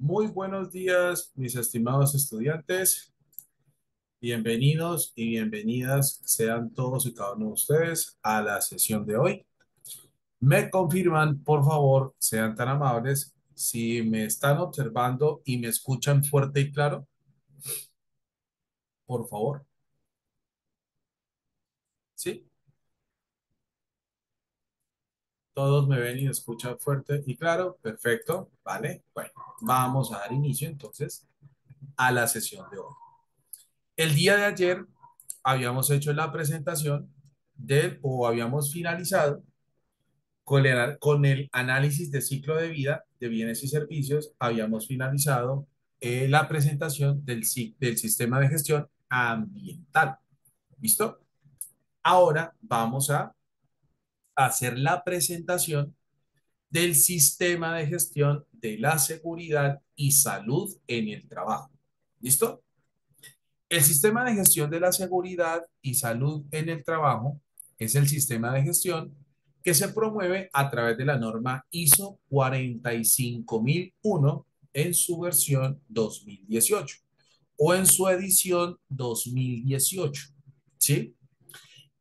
Muy buenos días, mis estimados estudiantes. Bienvenidos y bienvenidas sean todos y cada uno de ustedes a la sesión de hoy. Me confirman, por favor, sean tan amables, si me están observando y me escuchan fuerte y claro, por favor. ¿Sí? Todos me ven y me escuchan fuerte y claro. Perfecto. Vale. Bueno, vamos a dar inicio entonces a la sesión de hoy. El día de ayer habíamos hecho la presentación o habíamos finalizado con el análisis de ciclo de vida de bienes y servicios. Habíamos finalizado la presentación del sistema de gestión ambiental. ¿Listo? Ahora vamos a hacer la presentación del sistema de gestión de la seguridad y salud en el trabajo. ¿Listo? El sistema de gestión de la seguridad y salud en el trabajo es el sistema de gestión que se promueve a través de la norma ISO 45001 en su versión 2018 o en su edición 2018. ¿Sí?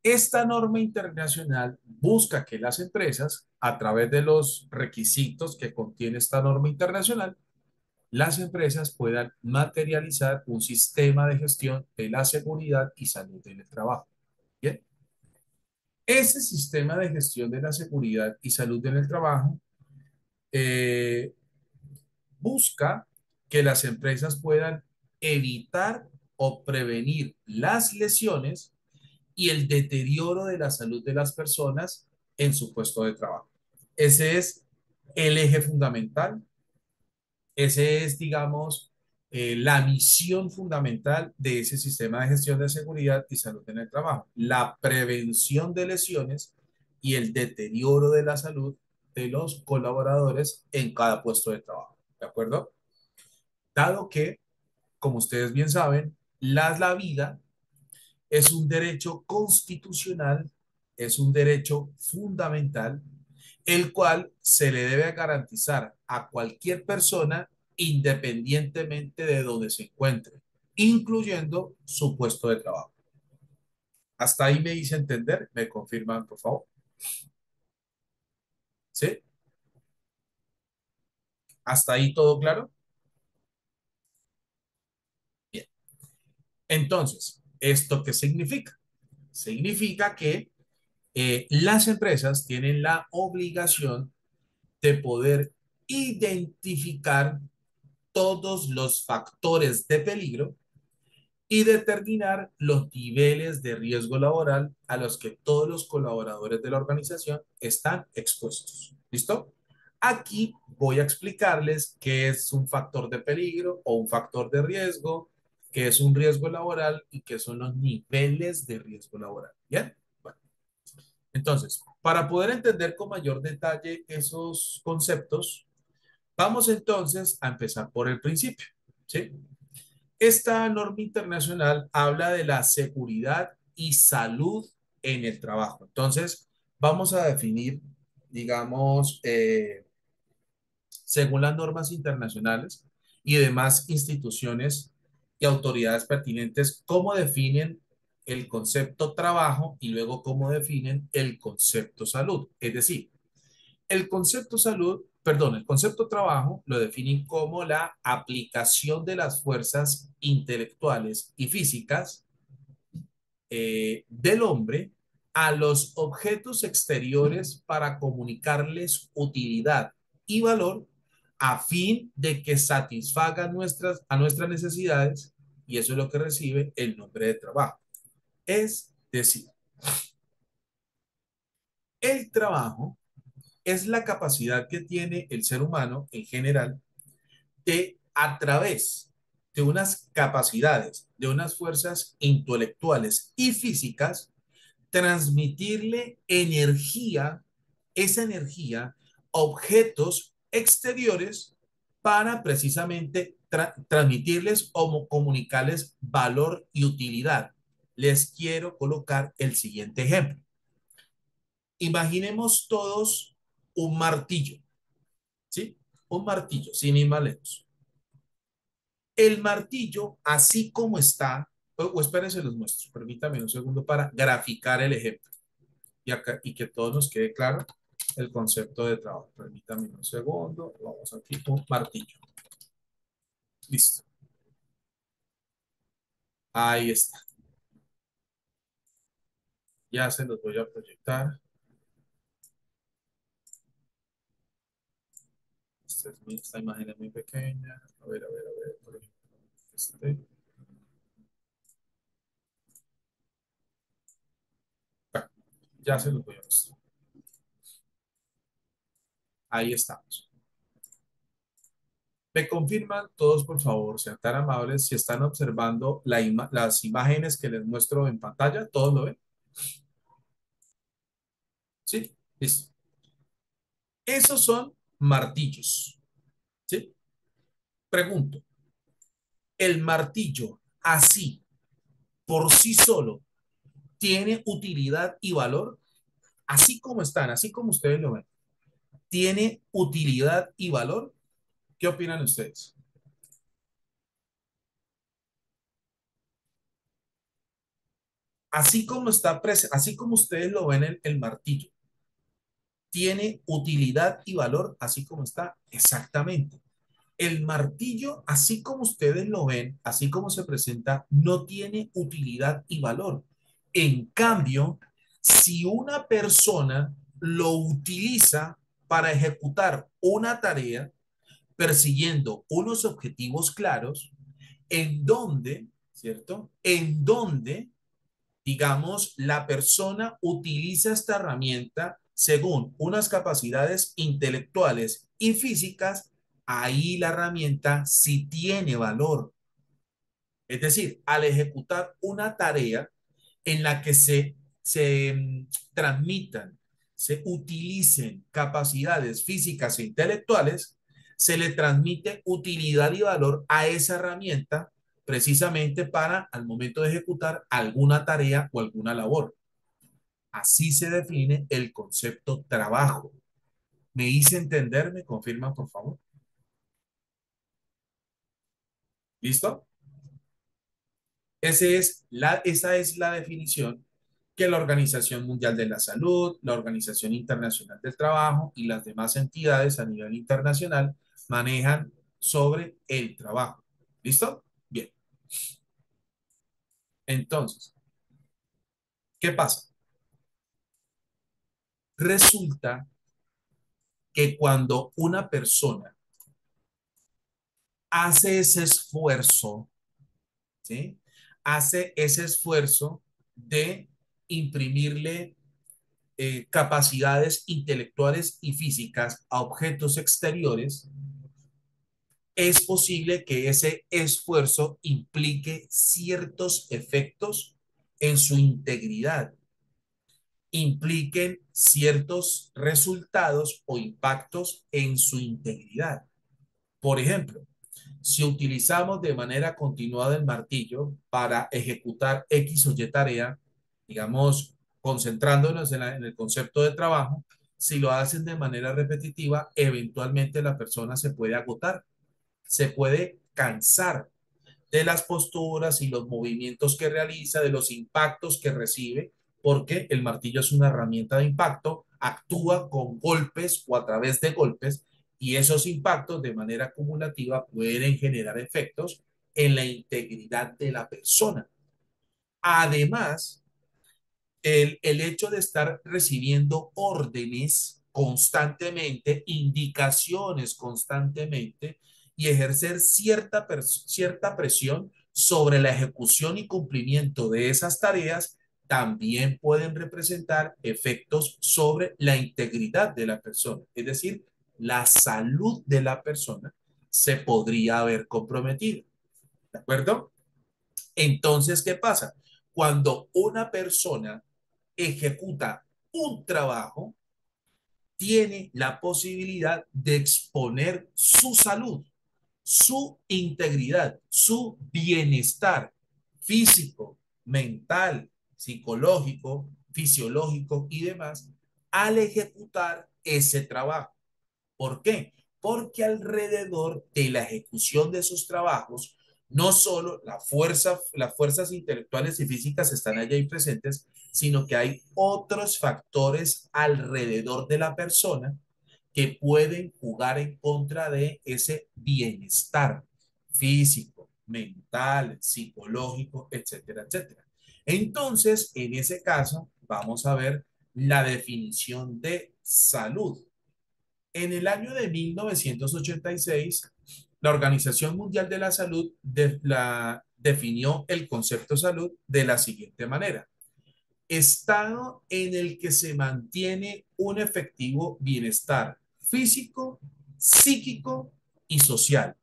Esta norma internacional busca que las empresas, a través de los requisitos que contiene esta norma internacional, las empresas puedan materializar un sistema de gestión de la seguridad y salud en el trabajo. Bien, ese sistema de gestión de la seguridad y salud en el trabajo eh, busca que las empresas puedan evitar o prevenir las lesiones y el deterioro de la salud de las personas en su puesto de trabajo. Ese es el eje fundamental. Ese es, digamos, la misión fundamental de ese sistema de gestión de seguridad y salud en el trabajo, la prevención de lesiones y el deterioro de la salud de los colaboradores en cada puesto de trabajo. ¿De acuerdo? Dado que, como ustedes bien saben, la vida es un derecho constitucional, es un derecho fundamental, el cual se le debe garantizar a cualquier persona independientemente de donde se encuentre, incluyendo su puesto de trabajo. Hasta ahí me hice entender, me confirman, por favor. ¿Sí? Hasta ahí todo claro. Bien. Entonces, ¿esto qué significa? Significa que las empresas tienen la obligación de poder identificar todos los factores de peligro y determinar los niveles de riesgo laboral a los que todos los colaboradores de la organización están expuestos. ¿Listo? Aquí voy a explicarles qué es un factor de peligro o un factor de riesgo, qué es un riesgo laboral y qué son los niveles de riesgo laboral. ¿Bien? Bueno, entonces, para poder entender con mayor detalle esos conceptos, vamos entonces a empezar por el principio, ¿sí? Esta norma internacional habla de la seguridad y salud en el trabajo. Entonces, vamos a definir, digamos, según las normas internacionales y demás instituciones y autoridades pertinentes, cómo definen el concepto trabajo y luego cómo definen el concepto salud. Es decir, el concepto salud, perdón, el concepto trabajo lo definen como la aplicación de las fuerzas intelectuales y físicas del hombre a los objetos exteriores para comunicarles utilidad y valor a fin de que satisfagan a nuestras necesidades, y eso es lo que recibe el nombre de trabajo. Es decir, el trabajo es la capacidad que tiene el ser humano en general de, a través de unas capacidades, de unas fuerzas intelectuales y físicas, transmitirle energía, esa energía, a objetos exteriores para precisamente transmitirles o comunicarles valor y utilidad. Les quiero colocar el siguiente ejemplo. Imaginemos todos un martillo, ¿sí? Un martillo, sin ir más lejos. El martillo, así como está, o espérense, los muestro, permítame un segundo para graficar el ejemplo y, acá, y que todos nos quede claro el concepto de trabajo. Permítame un segundo, vamos aquí con martillo. Listo, ahí está. Ya se los voy a proyectar. Esta imagen es muy pequeña. A ver, por ejemplo, este. Ah, ya se los voy a mostrar. Ahí estamos. Me confirman todos, por favor, sean tan amables, si están observando las imágenes que les muestro en pantalla, ¿todos lo ven? Sí, listo. Esos son martillos, ¿sí? Pregunto, ¿el martillo así, por sí solo, tiene utilidad y valor? Así como están, así como ustedes lo ven, ¿tiene utilidad y valor? ¿Qué opinan ustedes? Así como está, así como ustedes lo ven el martillo, ¿tiene utilidad y valor así como está? Exactamente. El martillo, así como ustedes lo ven, así como se presenta, no tiene utilidad y valor. En cambio, si una persona lo utiliza para ejecutar una tarea persiguiendo unos objetivos claros, en donde, ¿cierto? En donde, digamos, la persona utiliza esta herramienta según unas capacidades intelectuales y físicas, ahí la herramienta sí tiene valor. Es decir, al ejecutar una tarea en la que se transmitan, se utilicen capacidades físicas e intelectuales, se le transmite utilidad y valor a esa herramienta precisamente para al momento de ejecutar alguna tarea o alguna labor. Así se define el concepto trabajo. ¿Me hice entender? ¿Me confirman, por favor? ¿Listo? Esa es la definición que la Organización Mundial de la Salud, la Organización Internacional del Trabajo y las demás entidades a nivel internacional manejan sobre el trabajo. ¿Listo? Bien. Entonces, ¿qué pasa? Resulta que cuando una persona hace ese esfuerzo, ¿sí? Hace ese esfuerzo de imprimirle capacidades intelectuales y físicas a objetos exteriores, es posible que ese esfuerzo implique ciertos efectos en su integridad, impliquen ciertos resultados o impactos en su integridad. Por ejemplo, si utilizamos de manera continuada el martillo para ejecutar X o Y tarea, digamos, concentrándonos en el concepto de trabajo, si lo hacen de manera repetitiva, eventualmente la persona se puede agotar, se puede cansar de las posturas y los movimientos que realiza, de los impactos que recibe, porque el martillo es una herramienta de impacto, actúa con golpes o a través de golpes, y esos impactos de manera acumulativa pueden generar efectos en la integridad de la persona. Además, el hecho de estar recibiendo órdenes constantemente, indicaciones constantemente y ejercer cierta presión sobre la ejecución y cumplimiento de esas tareas también pueden representar efectos sobre la integridad de la persona, es decir, la salud de la persona se podría haber comprometido. ¿De acuerdo? Entonces, ¿qué pasa? Cuando una persona ejecuta un trabajo, tiene la posibilidad de exponer su salud, su integridad, su bienestar físico, mental, psicológico, fisiológico y demás al ejecutar ese trabajo. ¿Por qué? Porque alrededor de la ejecución de esos trabajos No solo las fuerzas intelectuales y físicas están allí presentes, sino que hay otros factores alrededor de la persona que pueden jugar en contra de ese bienestar físico, mental, psicológico, etcétera, etcétera. Entonces, en ese caso, vamos a ver la definición de salud. En el año de 1986, la Organización Mundial de la Salud definió el concepto de salud de la siguiente manera: estado en el que se mantiene un efectivo bienestar físico, psíquico y social.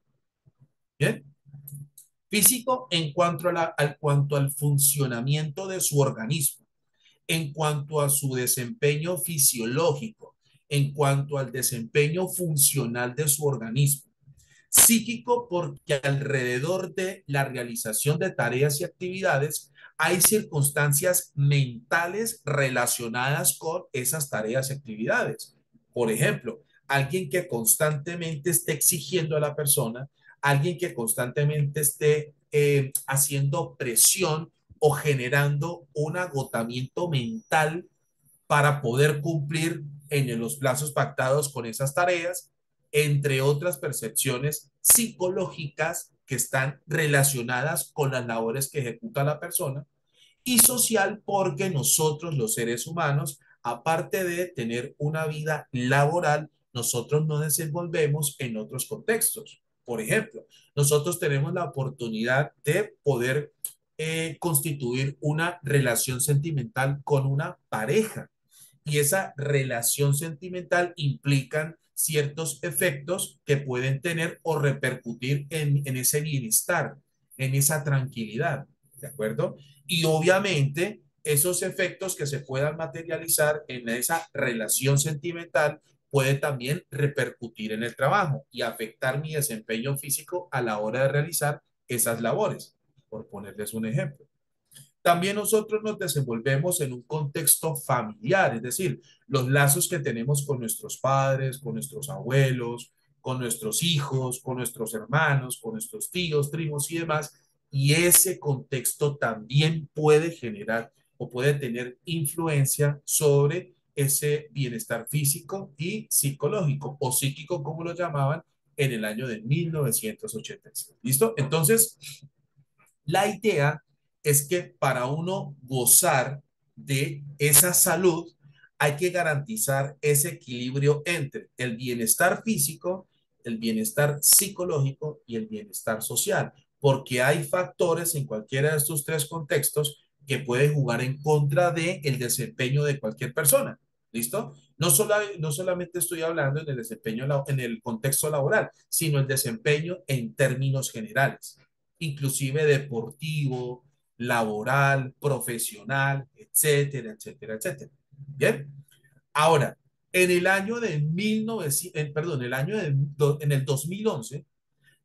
¿Bien? Físico en cuanto, cuanto al funcionamiento de su organismo, en cuanto a su desempeño fisiológico, en cuanto al desempeño funcional de su organismo. Psíquico porque alrededor de la realización de tareas y actividades hay circunstancias mentales relacionadas con esas tareas y actividades. Por ejemplo, alguien que constantemente esté exigiendo a la persona, alguien que constantemente esté haciendo presión o generando un agotamiento mental para poder cumplir en los plazos pactados con esas tareas, entre otras percepciones psicológicas que están relacionadas con las labores que ejecuta la persona, y social porque nosotros los seres humanos, aparte de tener una vida laboral, nosotros nos desenvolvemos en otros contextos. Por ejemplo, nosotros tenemos la oportunidad de poder constituir una relación sentimental con una pareja, y esa relación sentimental implican ciertos efectos que pueden tener o repercutir en ese bienestar, en esa tranquilidad, ¿de acuerdo? Y obviamente esos efectos que se puedan materializar en esa relación sentimental puede también repercutir en el trabajo y afectar mi desempeño físico a la hora de realizar esas labores, por ponerles un ejemplo. También nosotros nos desenvolvemos en un contexto familiar, es decir, los lazos que tenemos con nuestros padres, con nuestros abuelos, con nuestros hijos, con nuestros hermanos, con nuestros tíos, primos y demás. Y ese contexto también puede generar o puede tener influencia sobre ese bienestar físico y psicológico o psíquico, como lo llamaban en el año de 1986. ¿Listo? Entonces, la idea es que para uno gozar de esa salud hay que garantizar ese equilibrio entre el bienestar físico, el bienestar psicológico y el bienestar social, porque hay factores en cualquiera de estos tres contextos que pueden jugar en contra del de desempeño de cualquier persona. ¿Listo? No solamente estoy hablando en el desempeño, en el contexto laboral, sino el desempeño en términos generales, inclusive deportivo, laboral, profesional, etcétera, etcétera, etcétera. Bien. Ahora, en el año de 1900, perdón, en el 2011,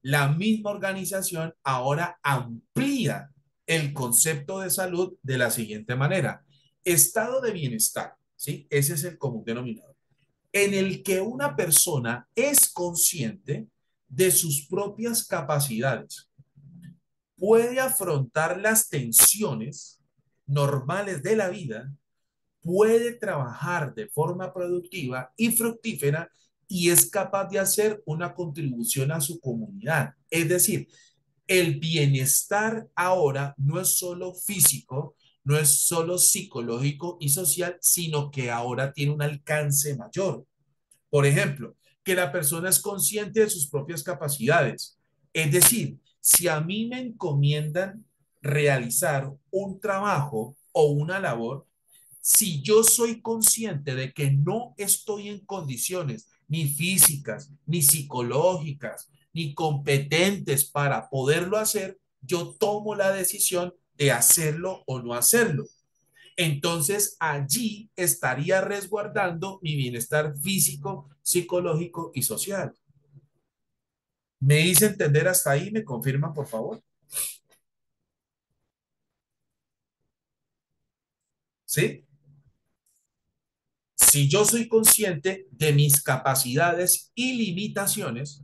la misma organización ahora amplía el concepto de salud de la siguiente manera: estado de bienestar, ¿sí? Ese es el común denominador, en el que una persona es consciente de sus propias capacidades, puede afrontar las tensiones normales de la vida, puede trabajar de forma productiva y fructífera y es capaz de hacer una contribución a su comunidad. Es decir, el bienestar ahora no es solo físico, no es solo psicológico y social, sino que ahora tiene un alcance mayor. Por ejemplo, que la persona es consciente de sus propias capacidades. Es decir, si a mí me encomiendan realizar un trabajo o una labor, si yo soy consciente de que no estoy en condiciones ni físicas, ni psicológicas, ni competentes para poderlo hacer, yo tomo la decisión de hacerlo o no hacerlo. Entonces allí estaría resguardando mi bienestar físico, psicológico y social. ¿Me hice entender hasta ahí? ¿Me confirman, por favor? ¿Sí? Si yo soy consciente de mis capacidades y limitaciones,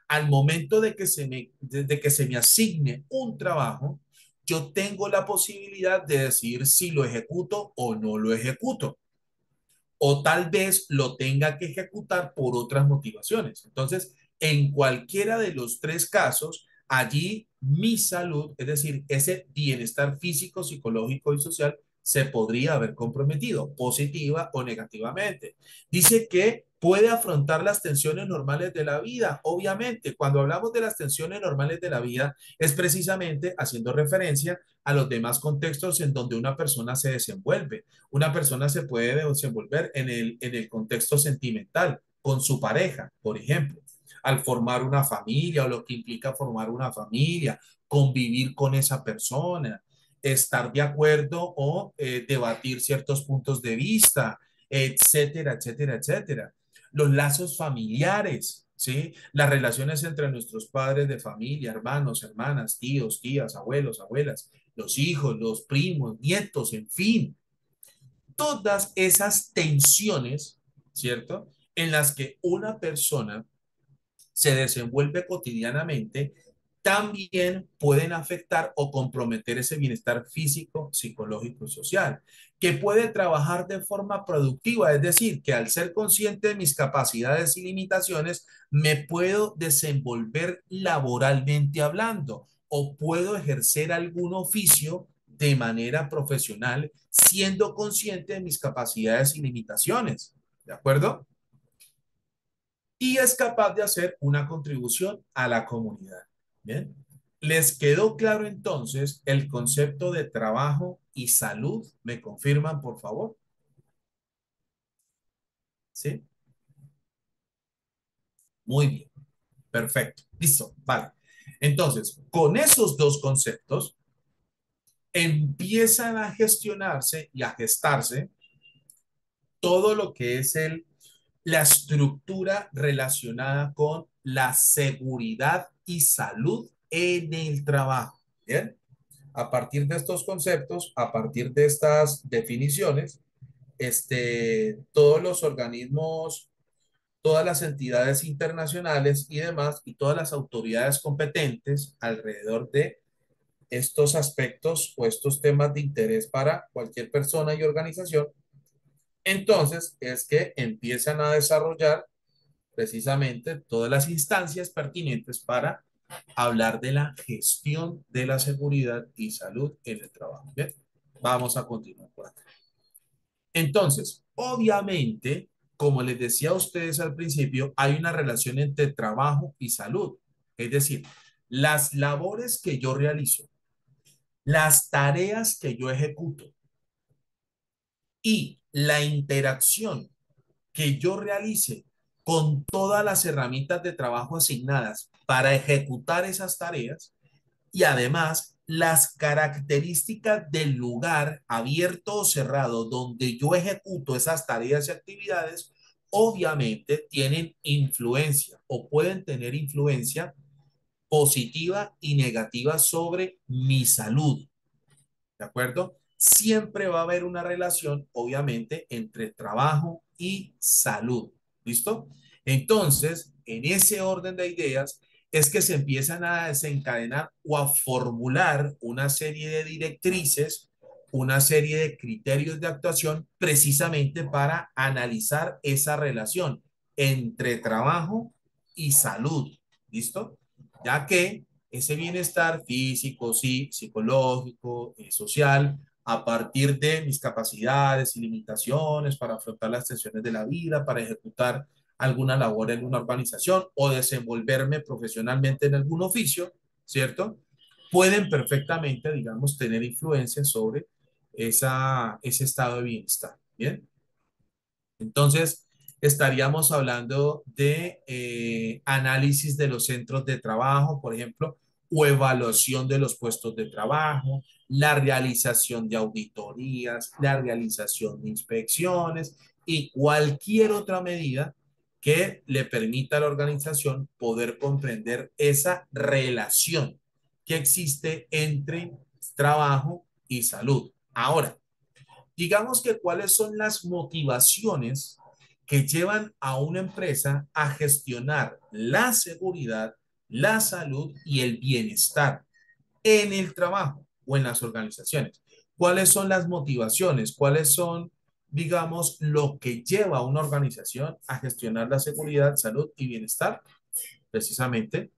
Al momento de que se me asigne un trabajo, yo tengo la posibilidad de decidir si lo ejecuto o no lo ejecuto, o tal vez lo tenga que ejecutar por otras motivaciones. Entonces, en cualquiera de los tres casos, allí mi salud, es decir, ese bienestar físico, psicológico y social, se podría haber comprometido, positiva o negativamente. Dice que puede afrontar las tensiones normales de la vida. Obviamente, cuando hablamos de las tensiones normales de la vida, es precisamente haciendo referencia a los demás contextos en donde una persona se desenvuelve. Una persona se puede desenvolver en el contexto sentimental con su pareja, por ejemplo, al formar una familia o lo que implica formar una familia, convivir con esa persona, estar de acuerdo o debatir ciertos puntos de vista, etcétera, etcétera, etcétera. Los lazos familiares, ¿sí? Las relaciones entre nuestros padres de familia, hermanos, hermanas, tíos, tías, abuelos, abuelas, los hijos, los primos, nietos, en fin, todas esas tensiones, ¿cierto? En las que una persona se desenvuelve cotidianamente, también pueden afectar o comprometer ese bienestar físico, psicológico y social, que puede trabajar de forma productiva, es decir, que al ser consciente de mis capacidades y limitaciones, me puedo desenvolver laboralmente hablando o puedo ejercer algún oficio de manera profesional, siendo consciente de mis capacidades y limitaciones. ¿De acuerdo? Y es capaz de hacer una contribución a la comunidad. Bien. ¿Les quedó claro entonces el concepto de trabajo y salud? ¿Me confirman, por favor? ¿Sí? Muy bien. Perfecto. Listo. Vale. Entonces, con esos dos conceptos, empiezan a gestionarse y a gestarse todo lo que es la estructura relacionada con la seguridad y salud en el trabajo. Bien. A partir de estos conceptos, a partir de estas definiciones, todos los organismos, todas las entidades internacionales y demás, y todas las autoridades competentes alrededor de estos aspectos o estos temas de interés para cualquier persona y organización, entonces es que empiezan a desarrollar precisamente todas las instancias pertinentes para hablar de la gestión de la seguridad y salud en el trabajo. Bien, vamos a continuar por acá. Entonces, obviamente, como les decía a ustedes al principio, hay una relación entre trabajo y salud. Es decir, las labores que yo realizo, las tareas que yo ejecuto y la interacción que yo realice con todas las herramientas de trabajo asignadas para ejecutar esas tareas y además las características del lugar abierto o cerrado donde yo ejecuto esas tareas y actividades, obviamente tienen influencia o pueden tener influencia positiva y negativa sobre mi salud. ¿De acuerdo? Siempre va a haber una relación, obviamente, entre trabajo y salud. ¿Listo? Entonces, en ese orden de ideas, es que se empiezan a desencadenar o a formular una serie de directrices, una serie de criterios de actuación precisamente para analizar esa relación entre trabajo y salud. ¿Listo? Ya que ese bienestar físico, sí, psicológico, social, a partir de mis capacidades y limitaciones para afrontar las tensiones de la vida, para ejecutar alguna labor en una organización o desenvolverme profesionalmente en algún oficio, ¿cierto? Pueden perfectamente, digamos, tener influencia sobre ese estado de bienestar. Bien. Entonces, estaríamos hablando de análisis de los centros de trabajo, por ejemplo, o evaluación de los puestos de trabajo, la realización de auditorías, la realización de inspecciones y cualquier otra medida que le permita a la organización poder comprender esa relación que existe entre trabajo y salud. Ahora, digamos que cuáles son las motivaciones que llevan a una empresa a gestionar la seguridad, la salud y el bienestar en el trabajo o en las organizaciones. ¿Cuáles son las motivaciones? ¿Cuáles son, digamos, lo que lleva a una organización a gestionar la seguridad, salud y bienestar? Precisamente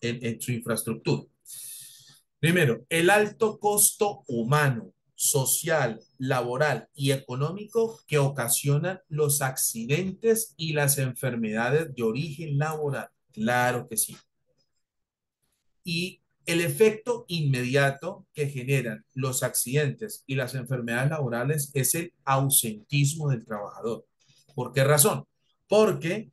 en su infraestructura. Primero, el alto costo humano, social, laboral y económico que ocasionan los accidentes y las enfermedades de origen laboral. Claro que sí. Y el efecto inmediato que generan los accidentes y las enfermedades laborales es el ausentismo del trabajador. ¿Por qué razón? Porque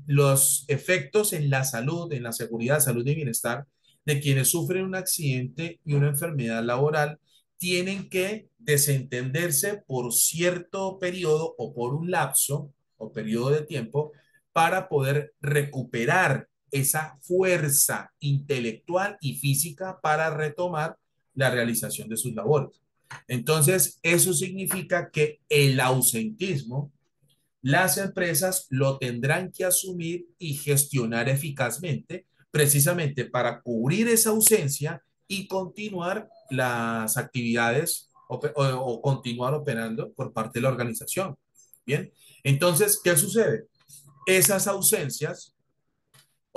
los efectos en la salud, en la seguridad, salud y bienestar de quienes sufren un accidente y una enfermedad laboral tienen que desentenderse por cierto periodo o por un lapso o periodo de tiempo para poder recuperar esa fuerza intelectual y física para retomar la realización de sus labores. Entonces, eso significa que el ausentismo, las empresas lo tendrán que asumir y gestionar eficazmente, precisamente para cubrir esa ausencia y continuar las actividades o continuar operando por parte de la organización. Bien, entonces, ¿qué sucede? Esas ausencias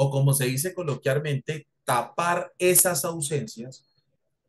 o como se dice coloquialmente, tapar esas ausencias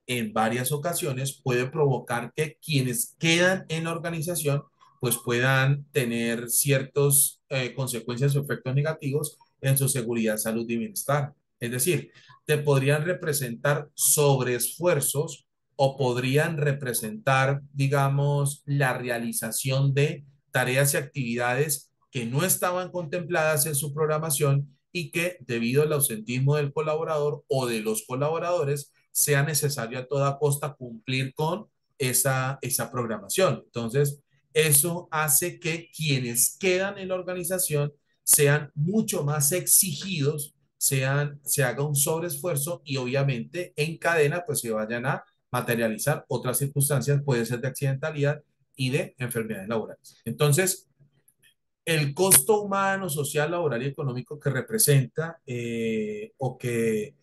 en varias ocasiones puede provocar que quienes quedan en la organización pues puedan tener ciertas consecuencias o efectos negativos en su seguridad, salud y bienestar. Es decir, te podrían representar sobreesfuerzos o podrían representar, digamos, la realización de tareas y actividades que no estaban contempladas en su programación y que debido al ausentismo del colaborador o de los colaboradores sea necesario a toda costa cumplir con esa programación. Entonces, eso hace que quienes quedan en la organización sean mucho más exigidos, se haga un sobreesfuerzo y obviamente en cadena pues se vayan a materializar otras circunstancias, puede ser de accidentalidad y de enfermedades laborales. Entonces, el costo humano, social, laboral y económico que representa o que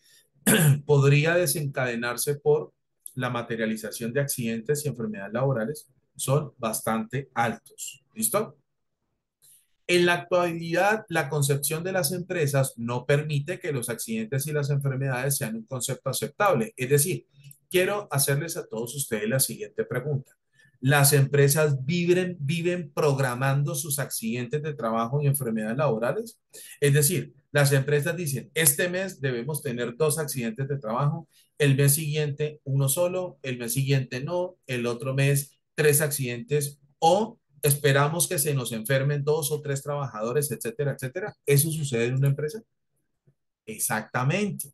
podría desencadenarse por la materialización de accidentes y enfermedades laborales son bastante altos. ¿Listo? En la actualidad, la concepción de las empresas no permite que los accidentes y las enfermedades sean un concepto aceptable. Es decir, quiero hacerles a todos ustedes la siguiente pregunta. ¿Las empresas viven programando sus accidentes de trabajo y enfermedades laborales? Es decir, las empresas dicen, este mes debemos tener 2 accidentes de trabajo, el mes siguiente uno solo, el mes siguiente no, el otro mes 3 accidentes o esperamos que se nos enfermen 2 o 3 trabajadores, etcétera, etcétera. ¿Eso sucede en una empresa? Exactamente.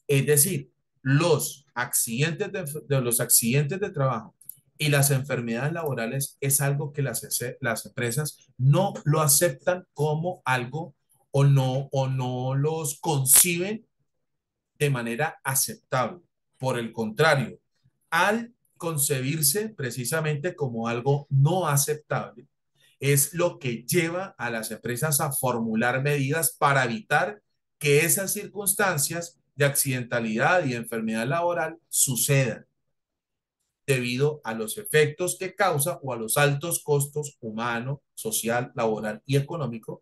Es decir, los accidentes de trabajo y las enfermedades laborales es algo que las empresas no lo aceptan como algo o no los conciben de manera aceptable. Por el contrario, al concebirse precisamente como algo no aceptable, es lo que lleva a las empresas a formular medidas para evitar que esas circunstancias de accidentalidad y enfermedad laboral sucedan debido a los efectos que causa o a los altos costos humano, social, laboral y económico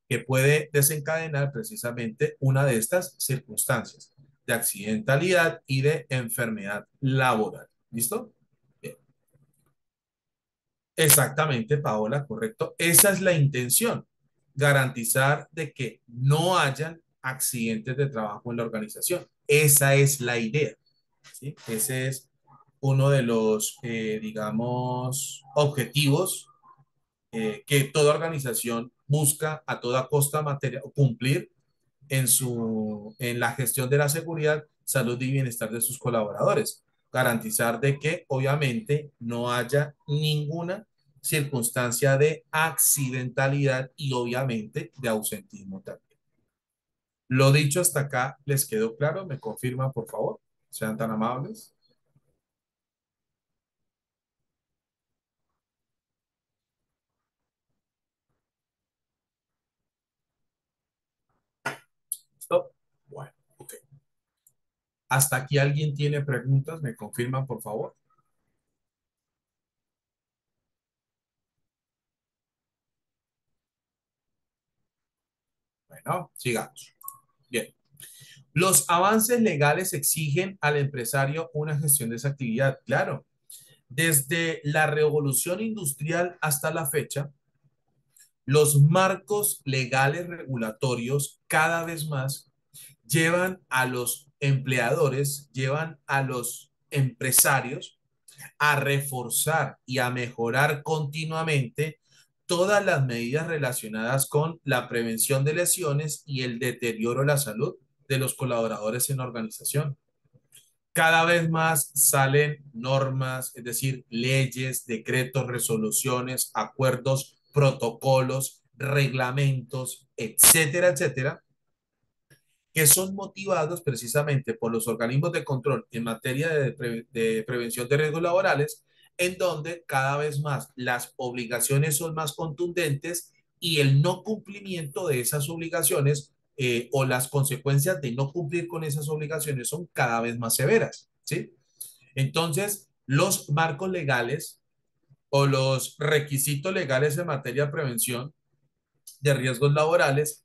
que puede desencadenar precisamente una de estas circunstancias de accidentalidad y de enfermedad laboral. ¿Listo? Bien. Exactamente, Paola, correcto. Esa es la intención, garantizar de que no hayan accidentes de trabajo en la organización. Esa es la idea. ¿Sí? Ese es uno de los, digamos, objetivos que toda organización busca a toda costa cumplir en la gestión de la seguridad, salud y bienestar de sus colaboradores. Garantizar de que obviamente no haya ninguna circunstancia de accidentalidad y obviamente de ausentismo también. Lo dicho hasta acá, ¿les quedó claro? ¿Me confirman, por favor? Sean tan amables. ¿Listo? Bueno, ok. ¿Hasta aquí alguien tiene preguntas? ¿Me confirman, por favor? Bueno, sigamos. Bien. Los avances legales exigen al empresario una gestión de esa actividad. Claro, desde la revolución industrial hasta la fecha, los marcos legales regulatorios cada vez más llevan a los empleadores, llevan a los empresarios a reforzar y a mejorar continuamente todas las medidas relacionadas con la prevención de lesiones y el deterioro de la salud de los colaboradores en la organización. Cada vez más salen normas, es decir, leyes, decretos, resoluciones, acuerdos, protocolos, reglamentos, etcétera, etcétera, que son motivados precisamente por los organismos de control en materia de prevención de riesgos laborales, en donde cada vez más las obligaciones son más contundentes y el no cumplimiento de esas obligaciones o las consecuencias de no cumplir con esas obligaciones son cada vez más severas, ¿sí? Entonces, los marcos legales o los requisitos legales en materia de prevención de riesgos laborales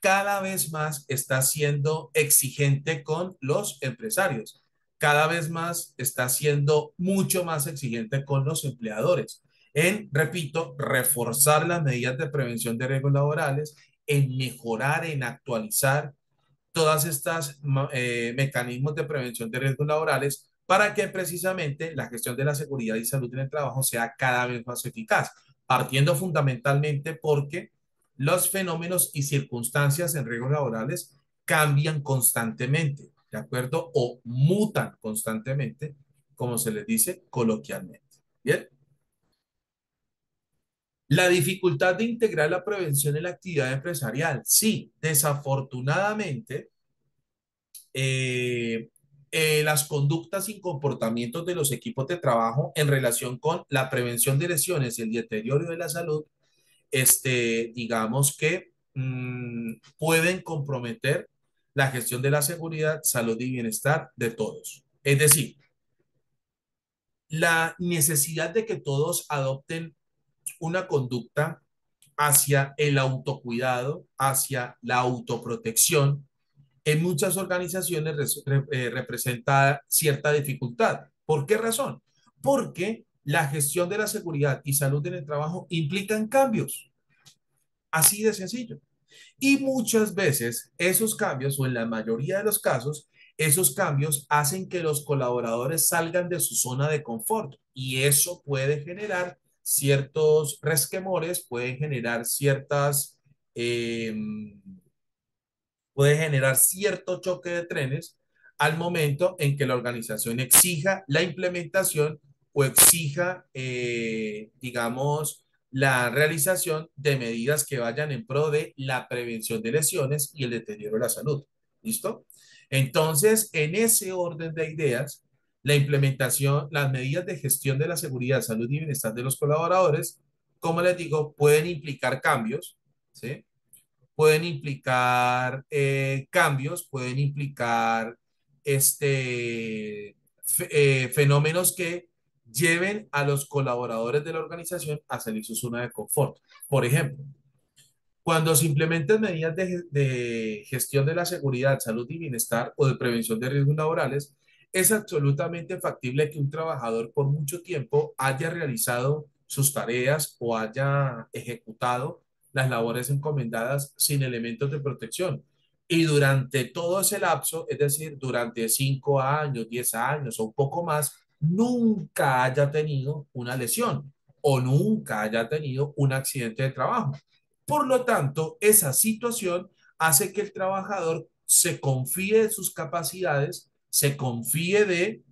cada vez más está siendo exigente con los empresarios, cada vez más está siendo mucho más exigente con los empleadores. En, repito, reforzar las medidas de prevención de riesgos laborales, en mejorar, en actualizar todas estas mecanismos de prevención de riesgos laborales para que precisamente la gestión de la seguridad y salud en el trabajo sea cada vez más eficaz, partiendo fundamentalmente porque los fenómenos y circunstancias en riesgos laborales cambian constantemente, ¿de acuerdo? O mutan constantemente, como se les dice coloquialmente. Bien. La dificultad de integrar la prevención en la actividad empresarial. Sí, desafortunadamente, eh, las conductas y comportamientos de los equipos de trabajo en relación con la prevención de lesiones y el deterioro de la salud, digamos que pueden comprometer la gestión de la seguridad, salud y bienestar de todos. Es decir, la necesidad de que todos adopten una conducta hacia el autocuidado, hacia la autoprotección, en muchas organizaciones representa cierta dificultad. ¿Por qué razón? Porque la gestión de la seguridad y salud en el trabajo implican cambios, así de sencillo. Y muchas veces esos cambios, o en la mayoría de los casos, esos cambios hacen que los colaboradores salgan de su zona de confort y eso puede generar ciertos resquemores, puede generar eh, puede generar cierto choque de trenes al momento en que la organización exija la implementación o exija, digamos, la realización de medidas que vayan en pro de la prevención de lesiones y el deterioro de la salud. ¿Listo? Entonces, en ese orden de ideas, la implementación, las medidas de gestión de la seguridad, salud y bienestar de los colaboradores, como les digo, pueden implicar cambios, ¿sí? Pueden implicar cambios, pueden implicar fenómenos que lleven a los colaboradores de la organización a salir su zona de confort. Por ejemplo, cuando se implementan medidas de gestión de la seguridad, salud y bienestar o de prevención de riesgos laborales, es absolutamente factible que un trabajador por mucho tiempo haya realizado sus tareas o haya ejecutado las labores encomendadas sin elementos de protección. Y durante todo ese lapso, es decir, durante 5 años, 10 años o un poco más, nunca haya tenido una lesión o nunca haya tenido un accidente de trabajo. Por lo tanto, esa situación hace que el trabajador se confíe de sus capacidades, se confíe de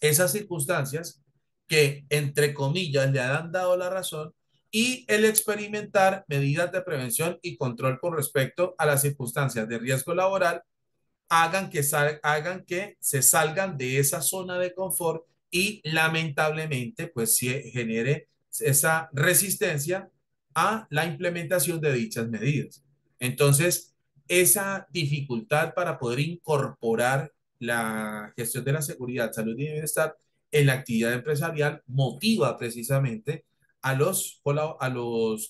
esas circunstancias que, entre comillas, le han dado la razón y el experimentar medidas de prevención y control con respecto a las circunstancias de riesgo laboral hagan que se salgan de esa zona de confort y lamentablemente pues se genere esa resistencia a la implementación de dichas medidas. Entonces, esa dificultad para poder incorporar la gestión de la seguridad, salud y bienestar en la actividad empresarial motiva precisamente a los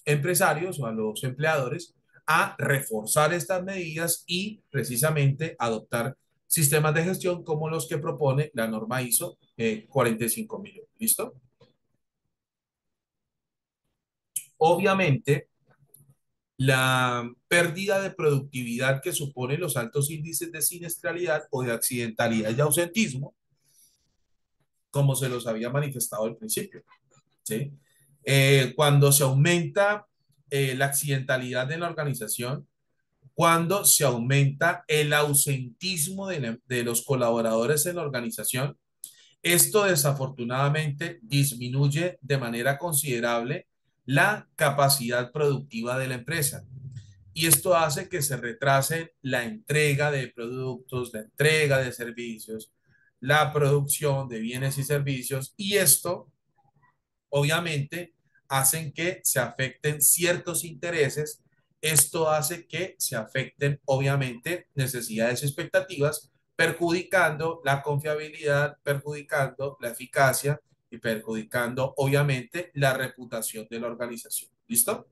empresarios o a los empleadores a reforzar estas medidas y precisamente adoptar sistemas de gestión como los que propone la norma ISO 45000. ¿Listo? Obviamente, la pérdida de productividad que supone los altos índices de siniestralidad o de accidentalidad y ausentismo, como se los había manifestado al principio, ¿sí? Cuando se aumenta la accidentalidad en la organización, cuando se aumenta el ausentismo de los colaboradores en la organización, esto desafortunadamente disminuye de manera considerable la capacidad productiva de la empresa. Y esto hace que se retrase la entrega de productos, la entrega de servicios, la producción de bienes y servicios, y esto obviamente hacen que se afecten ciertos intereses. Esto hace que se afecten obviamente necesidades y expectativas, perjudicando la confiabilidad, perjudicando la eficacia y perjudicando obviamente la reputación de la organización. ¿Listo?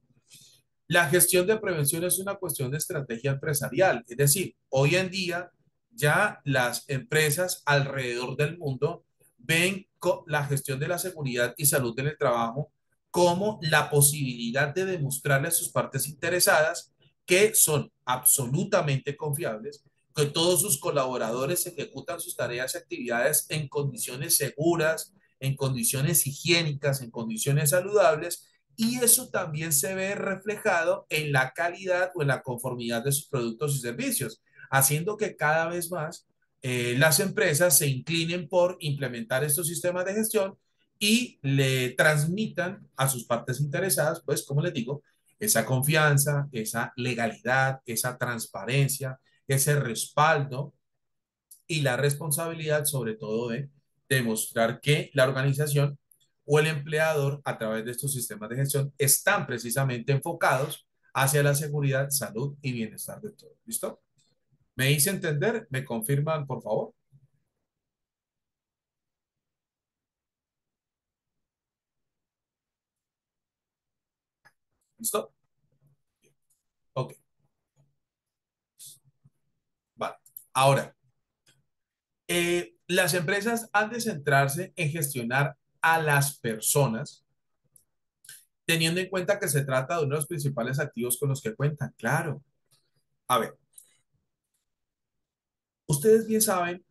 La gestión de prevención es una cuestión de estrategia empresarial, es decir, hoy en día ya las empresas alrededor del mundo ven la gestión de la seguridad y salud en el trabajo como la posibilidad de demostrarle a sus partes interesadas que son absolutamente confiables, que todos sus colaboradores ejecutan sus tareas y actividades en condiciones seguras, en condiciones higiénicas, en condiciones saludables, y eso también se ve reflejado en la calidad o en la conformidad de sus productos y servicios, haciendo que cada vez más las empresas se inclinen por implementar estos sistemas de gestión y le transmitan a sus partes interesadas, pues, como les digo, esa confianza, esa legalidad, esa transparencia, ese respaldo y la responsabilidad, sobre todo, de demostrar que la organización o el empleador, a través de estos sistemas de gestión, están precisamente enfocados hacia la seguridad, salud y bienestar de todos. ¿Listo? ¿Me hice entender? ¿Me confirman, por favor? ¿Listo? Ok, vale. Ahora, las empresas han de centrarse en gestionar a las personas, teniendo en cuenta que se trata de uno de los principales activos con los que cuentan. Claro. A ver, ustedes bien saben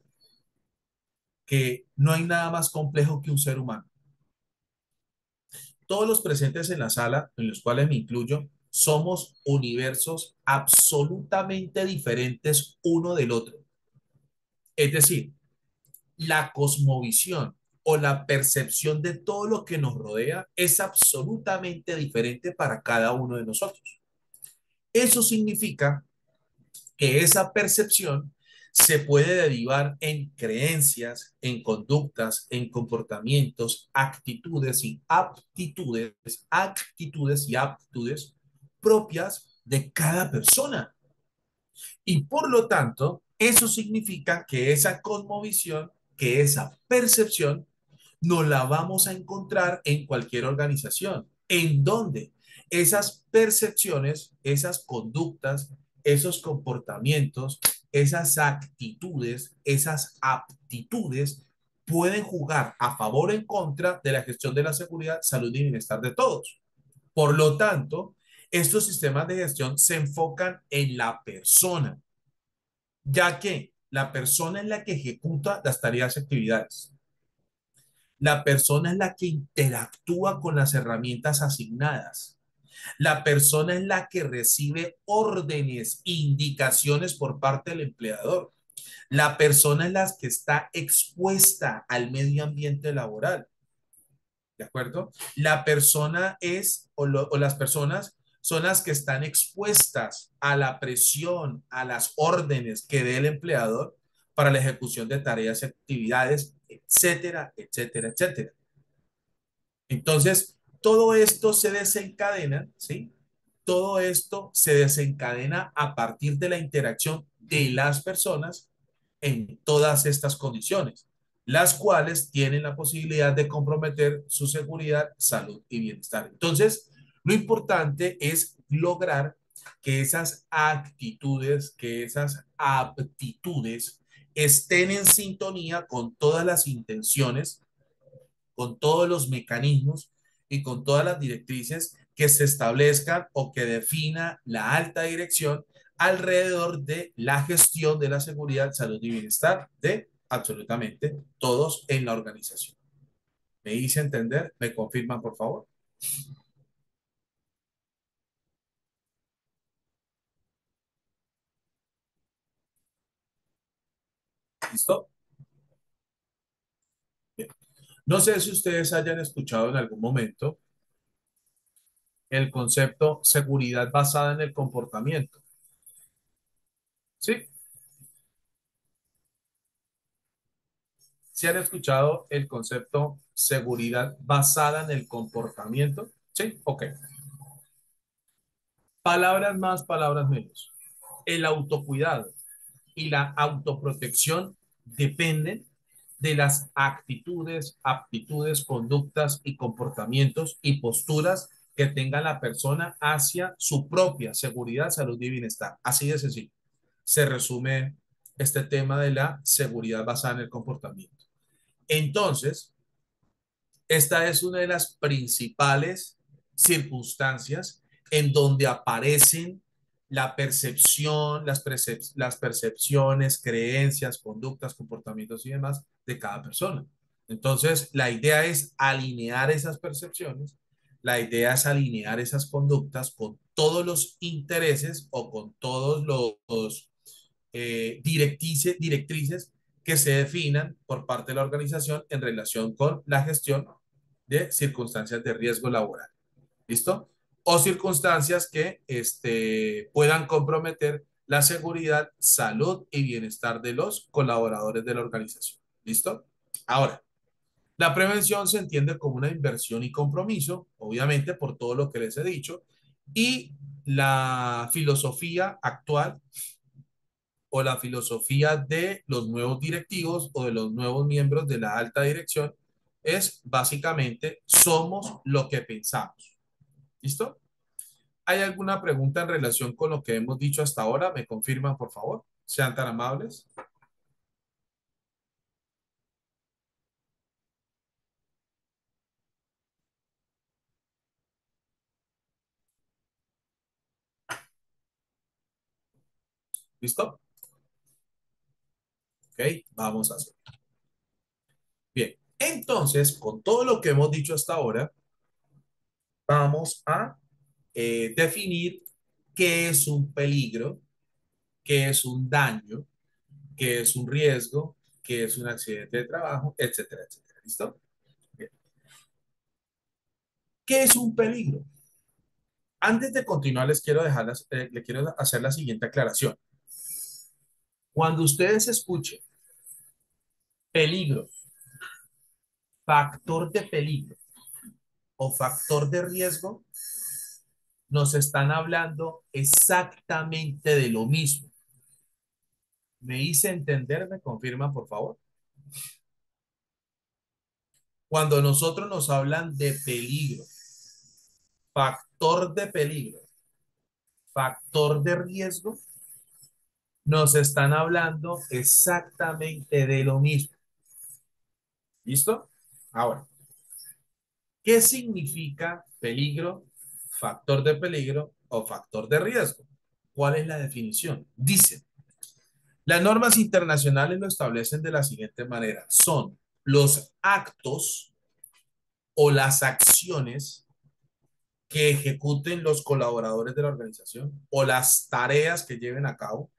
que no hay nada más complejo que un ser humano. Todos los presentes en la sala, en los cuales me incluyo, somos universos absolutamente diferentes uno del otro. Es decir, la cosmovisión o la percepción de todo lo que nos rodea es absolutamente diferente para cada uno de nosotros. Eso significa que esa percepción se puede derivar en creencias, en conductas, en comportamientos, actitudes y aptitudes propias de cada persona. Y por lo tanto, eso significa que esa cosmovisión, que esa percepción, no la vamos a encontrar en cualquier organización. ¿En donde esas percepciones, esas conductas, esos comportamientos, esas actitudes, esas aptitudes pueden jugar a favor o en contra de la gestión de la seguridad, salud y bienestar de todos? Por lo tanto, estos sistemas de gestión se enfocan en la persona, ya que la persona es la que ejecuta las tareas y actividades. La persona es la que interactúa con las herramientas asignadas. La persona es la que recibe órdenes, indicaciones por parte del empleador. La persona es la que está expuesta al medio ambiente laboral. ¿De acuerdo? La persona es, o las personas son las que están expuestas a la presión, a las órdenes que dé el empleador para la ejecución de tareas y actividades, etcétera, etcétera, etcétera. Entonces, todo esto se desencadena, ¿sí? todo esto se desencadena a partir de la interacción de las personas en todas estas condiciones, las cuales tienen la posibilidad de comprometer su seguridad, salud y bienestar. Entonces, lo importante es lograr que esas actitudes, que esas aptitudes estén en sintonía con todas las intenciones, con todos los mecanismos y con todas las directrices que se establezcan o que defina la alta dirección alrededor de la gestión de la seguridad, salud y bienestar de absolutamente todos en la organización. ¿Me hice entender? ¿Me confirman, por favor? ¿Listo? Bien. No sé si ustedes hayan escuchado en algún momento el concepto seguridad basada en el comportamiento. ¿Sí? ¿Sí han escuchado el concepto seguridad basada en el comportamiento? Sí, ok. Palabras más, palabras menos. El autocuidado y la autoprotección dependen de las actitudes, aptitudes, conductas y comportamientos y posturas que tenga la persona hacia su propia seguridad, salud y bienestar. Así de sencillo. Se resume este tema de la seguridad basada en el comportamiento. Entonces, esta es una de las principales circunstancias en donde aparecen la percepción, las percepciones, creencias, conductas, comportamientos y demás de cada persona. Entonces, la idea es alinear esas percepciones, la idea es alinear esas conductas con todos los intereses o con todos los directrices que se definan por parte de la organización en relación con la gestión de circunstancias de riesgo laboral. ¿Listo? O circunstancias que puedan comprometer la seguridad, salud y bienestar de los colaboradores de la organización. ¿Listo? Ahora, la prevención se entiende como una inversión y compromiso, obviamente por todo lo que les he dicho, y la filosofía actual o la filosofía de los nuevos directivos o de los nuevos miembros de la alta dirección es básicamente somos lo que pensamos. ¿Listo? ¿Hay alguna pregunta en relación con lo que hemos dicho hasta ahora? ¿Me confirman, por favor? Sean tan amables. ¿Listo? Ok, vamos a hacer. Bien, entonces, con todo lo que hemos dicho hasta ahora, vamos a definir qué es un peligro, qué es un daño, qué es un riesgo, qué es un accidente de trabajo, etcétera, etcétera. ¿Listo? Bien. ¿Qué es un peligro? Antes de continuar, le quiero hacer la siguiente aclaración. Cuando ustedes escuchen peligro, factor de peligro o factor de riesgo, nos están hablando exactamente de lo mismo. ¿Me hice entender? ¿Me confirman, por favor? Cuando nosotros nos hablan de peligro, factor de peligro, factor de riesgo, nos están hablando exactamente de lo mismo. ¿Listo? Ahora, ¿qué significa peligro, factor de peligro o factor de riesgo? ¿Cuál es la definición? Dice, las normas internacionales lo establecen de la siguiente manera. Son los actos o las acciones que ejecuten los colaboradores de la organización o las tareas que lleven a cabo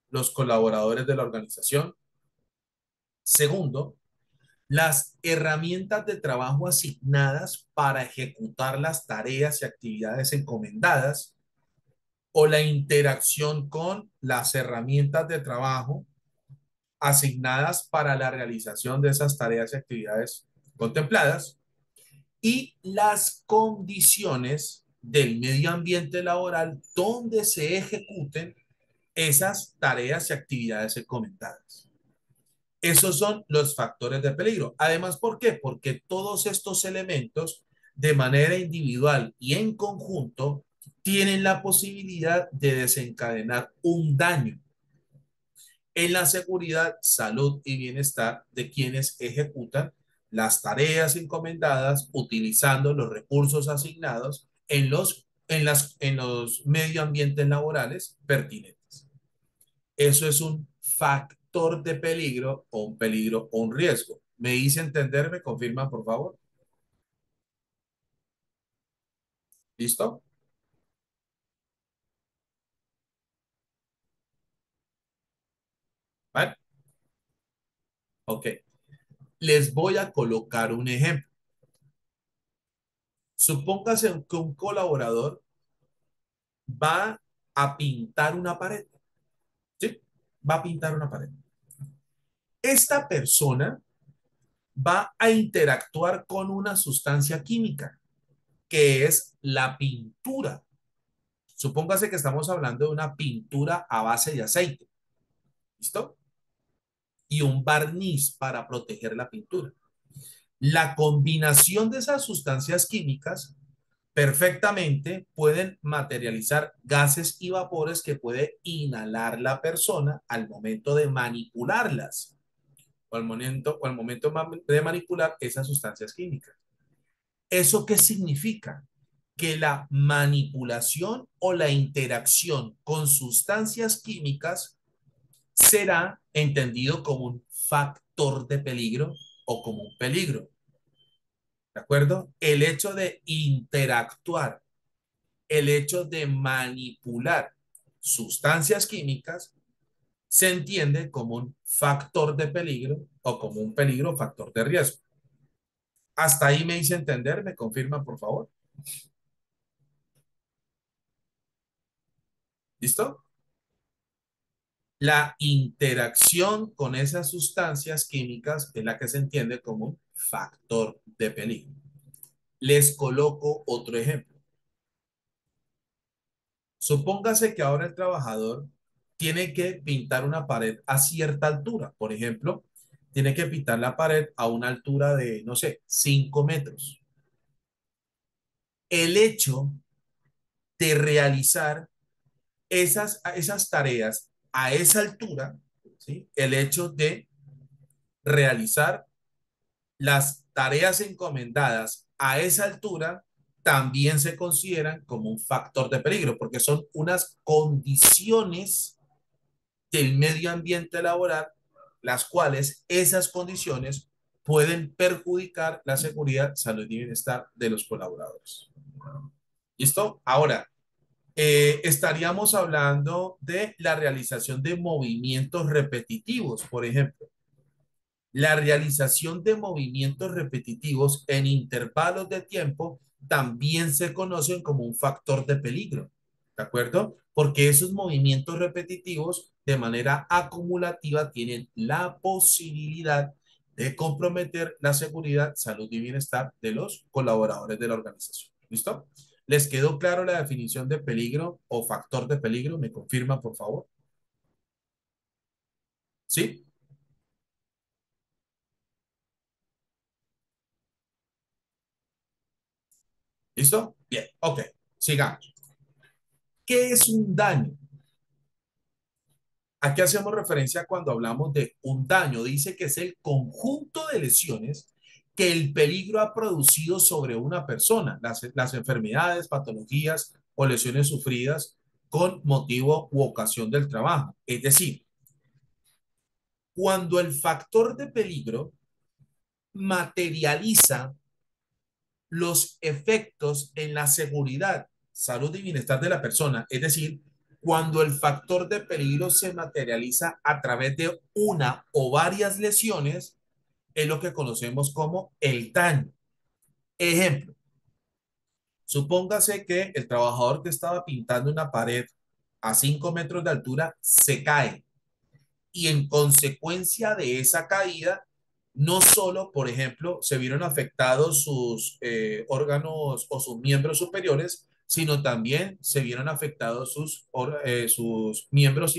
los colaboradores de la organización. Segundo, las herramientas de trabajo asignadas para ejecutar las tareas y actividades encomendadas o la interacción con las herramientas de trabajo asignadas para la realización de esas tareas y actividades contempladas y las condiciones del medio ambiente laboral donde se ejecuten esas tareas y actividades comentadas. Esos son los factores de peligro. Además, ¿por qué? Porque todos estos elementos, de manera individual y en conjunto, tienen la posibilidad de desencadenar un daño en la seguridad, salud y bienestar de quienes ejecutan las tareas encomendadas utilizando los recursos asignados en los medio ambientes laborales pertinentes. Eso es un factor de peligro o un peligro o un riesgo. ¿Me hice entender? ¿Me confirma, por favor? ¿Listo? ¿Vale? Ok. Les voy a colocar un ejemplo. Supóngase que un colaborador va a pintar una pared. ¿Sí? Va a pintar una pared. Esta persona va a interactuar con una sustancia química, que es la pintura. Supóngase que estamos hablando de una pintura a base de aceite. ¿Listo? Y un barniz para proteger la pintura. La combinación de esas sustancias químicas perfectamente pueden materializar gases y vapores que puede inhalar la persona al momento de manipularlas o al momento de manipular esas sustancias químicas. ¿Eso qué significa? Que la manipulación o la interacción con sustancias químicas será entendido como un factor de peligro o como un peligro. ¿De acuerdo? El hecho de interactuar, el hecho de manipular sustancias químicas se entiende como un factor de peligro o como un peligro o factor de riesgo. Hasta ahí me hice entender, me confirma, por favor. ¿Listo? La interacción con esas sustancias químicas es la que se entiende como un factor de peligro. Les coloco otro ejemplo. Supóngase que ahora el trabajador tiene que pintar una pared a cierta altura. Por ejemplo, tiene que pintar la pared a una altura de, no sé, 5 metros. El hecho de realizar esas tareas a esa altura, ¿sí? El hecho de realizar las tareas encomendadas a esa altura también se consideran como un factor de peligro, porque son unas condiciones del medio ambiente laboral, las cuales esas condiciones pueden perjudicar la seguridad, salud y bienestar de los colaboradores. ¿Listo? Ahora, estaríamos hablando de la realización de movimientos repetitivos, por ejemplo. La realización de movimientos repetitivos en intervalos de tiempo también se conocen como un factor de peligro, ¿de acuerdo? Porque esos movimientos repetitivos de manera acumulativa tienen la posibilidad de comprometer la seguridad, salud y bienestar de los colaboradores de la organización. ¿Listo? ¿Les quedó claro la definición de peligro o factor de peligro? ¿Me confirma, por favor? ¿Sí? ¿Listo? Bien, ok, sigamos. ¿Qué es un daño? ¿A qué hacemos referencia cuando hablamos de un daño? Dice que es el conjunto de lesiones que el peligro ha producido sobre una persona, las enfermedades, patologías o lesiones sufridas con motivo u ocasión del trabajo. Es decir, cuando el factor de peligro materializa los efectos en la seguridad, salud y bienestar de la persona. Es decir, cuando el factor de peligro se materializa a través de una o varias lesiones, es lo que conocemos como el daño. Ejemplo, supóngase que el trabajador que estaba pintando una pared a 5 metros de altura se cae y en consecuencia de esa caída, no solo, por ejemplo, se vieron afectados sus órganos o sus miembros superiores, sino también se vieron afectados sus miembros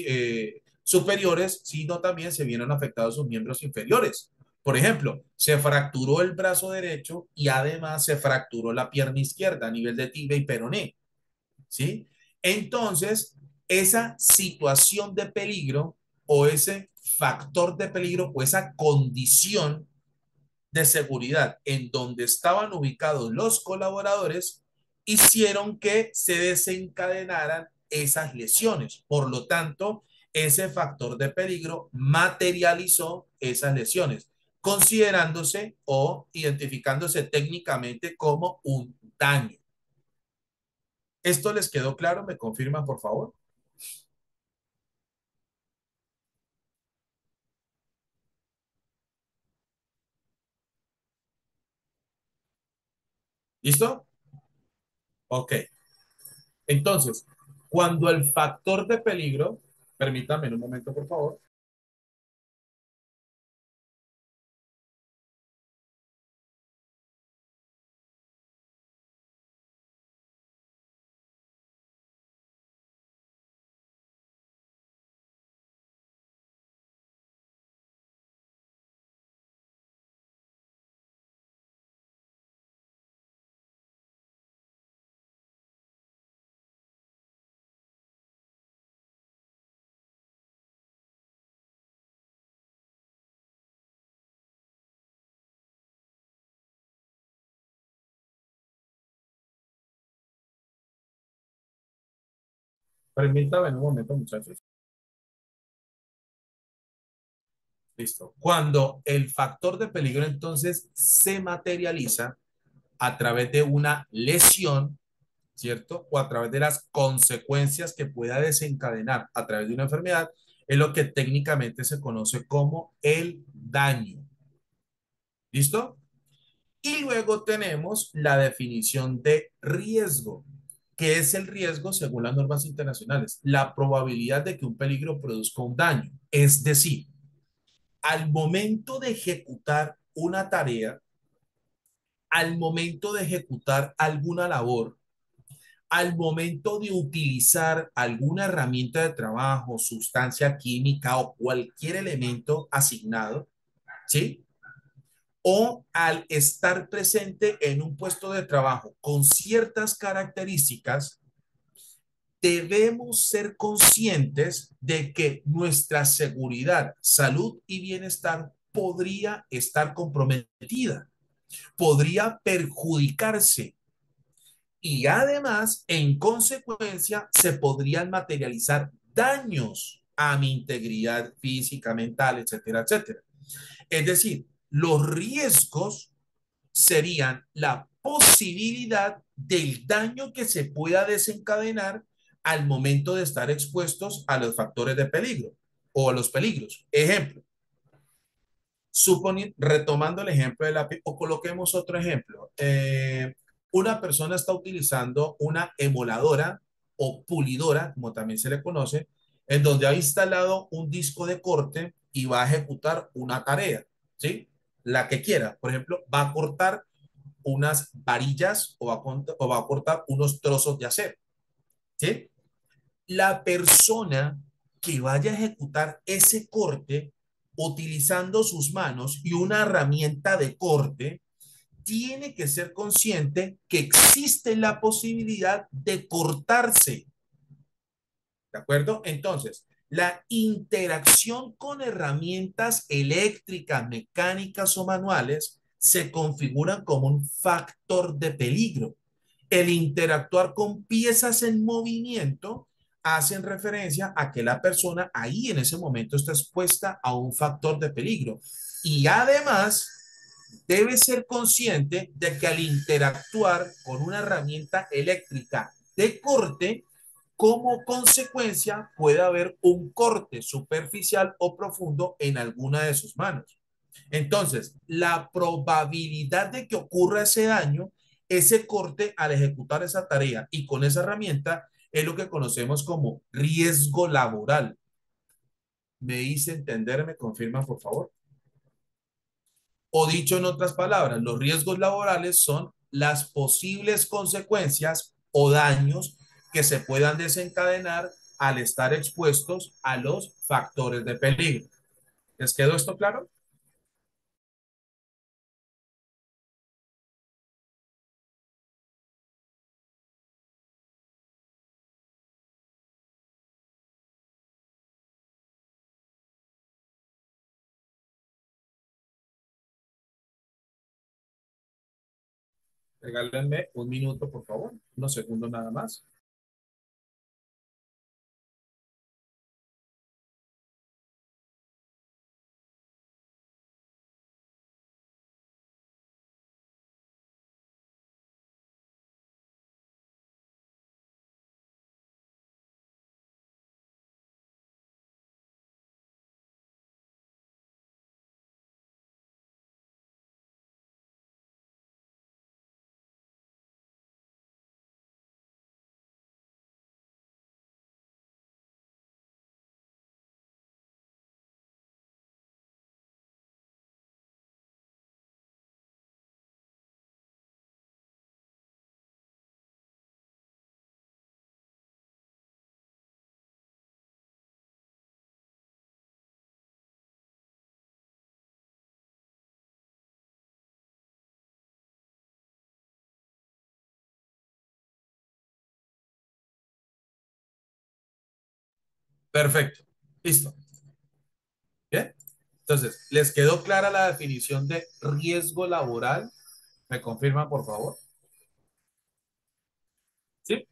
superiores, sino también se vieron afectados sus miembros inferiores. Por ejemplo, se fracturó el brazo derecho y además se fracturó la pierna izquierda a nivel de tibia y peroné, ¿sí? Entonces, esa situación de peligro o ese factor de peligro o esa condición de seguridad en donde estaban ubicados los colaboradores hicieron que se desencadenaran esas lesiones. Por lo tanto, ese factor de peligro materializó esas lesiones, considerándose o identificándose técnicamente como un daño. ¿Esto les quedó claro? ¿Me confirman, por favor? ¿Listo? Ok. Entonces, cuando el factor de peligro, permítanme un momento, por favor. Permítame un momento, muchachos. Listo. Cuando el factor de peligro entonces se materializa a través de una lesión, ¿cierto? O a través de las consecuencias que pueda desencadenar a través de una enfermedad, es lo que técnicamente se conoce como el daño. ¿Listo? Y luego tenemos la definición de riesgo. ¿Qué es el riesgo según las normas internacionales? La probabilidad de que un peligro produzca un daño. Es decir, al momento de ejecutar una tarea, al momento de ejecutar alguna labor, al momento de utilizar alguna herramienta de trabajo, sustancia química o cualquier elemento asignado, ¿sí? O al estar presente en un puesto de trabajo con ciertas características, debemos ser conscientes de que nuestra seguridad, salud y bienestar podría estar comprometida, podría perjudicarse y además, en consecuencia, se podrían materializar daños a mi integridad física, mental, etcétera, etcétera. Es decir, los riesgos serían la posibilidad del daño que se pueda desencadenar al momento de estar expuestos a los factores de peligro o a los peligros. Ejemplo, retomando el ejemplo de la, o coloquemos otro ejemplo. Una persona está utilizando una emuladora o pulidora, como también se le conoce, en donde ha instalado un disco de corte y va a ejecutar una tarea, ¿sí? La que quiera. Por ejemplo, va a cortar unas varillas o va a cortar unos trozos de acero, ¿sí? La persona que vaya a ejecutar ese corte utilizando sus manos y una herramienta de corte, tiene que ser consciente que existe la posibilidad de cortarse, ¿de acuerdo? Entonces, la interacción con herramientas eléctricas, mecánicas o manuales se configuran como un factor de peligro. El interactuar con piezas en movimiento hacen referencia a que la persona ahí en ese momento está expuesta a un factor de peligro. Y además debe ser consciente de que al interactuar con una herramienta eléctrica de corte, como consecuencia puede haber un corte superficial o profundo en alguna de sus manos. Entonces, la probabilidad de que ocurra ese daño, ese corte al ejecutar esa tarea y con esa herramienta, es lo que conocemos como riesgo laboral. ¿Me hice entender? ¿Me confirman, por favor? O dicho en otras palabras, los riesgos laborales son las posibles consecuencias o daños que se puedan desencadenar al estar expuestos a los factores de peligro. ¿Les quedó esto claro? Regálenme un minuto, por favor, unos segundos nada más. Perfecto. Listo. Bien. Entonces, ¿les quedó clara la definición de riesgo laboral? ¿Me confirman, por favor? Sí.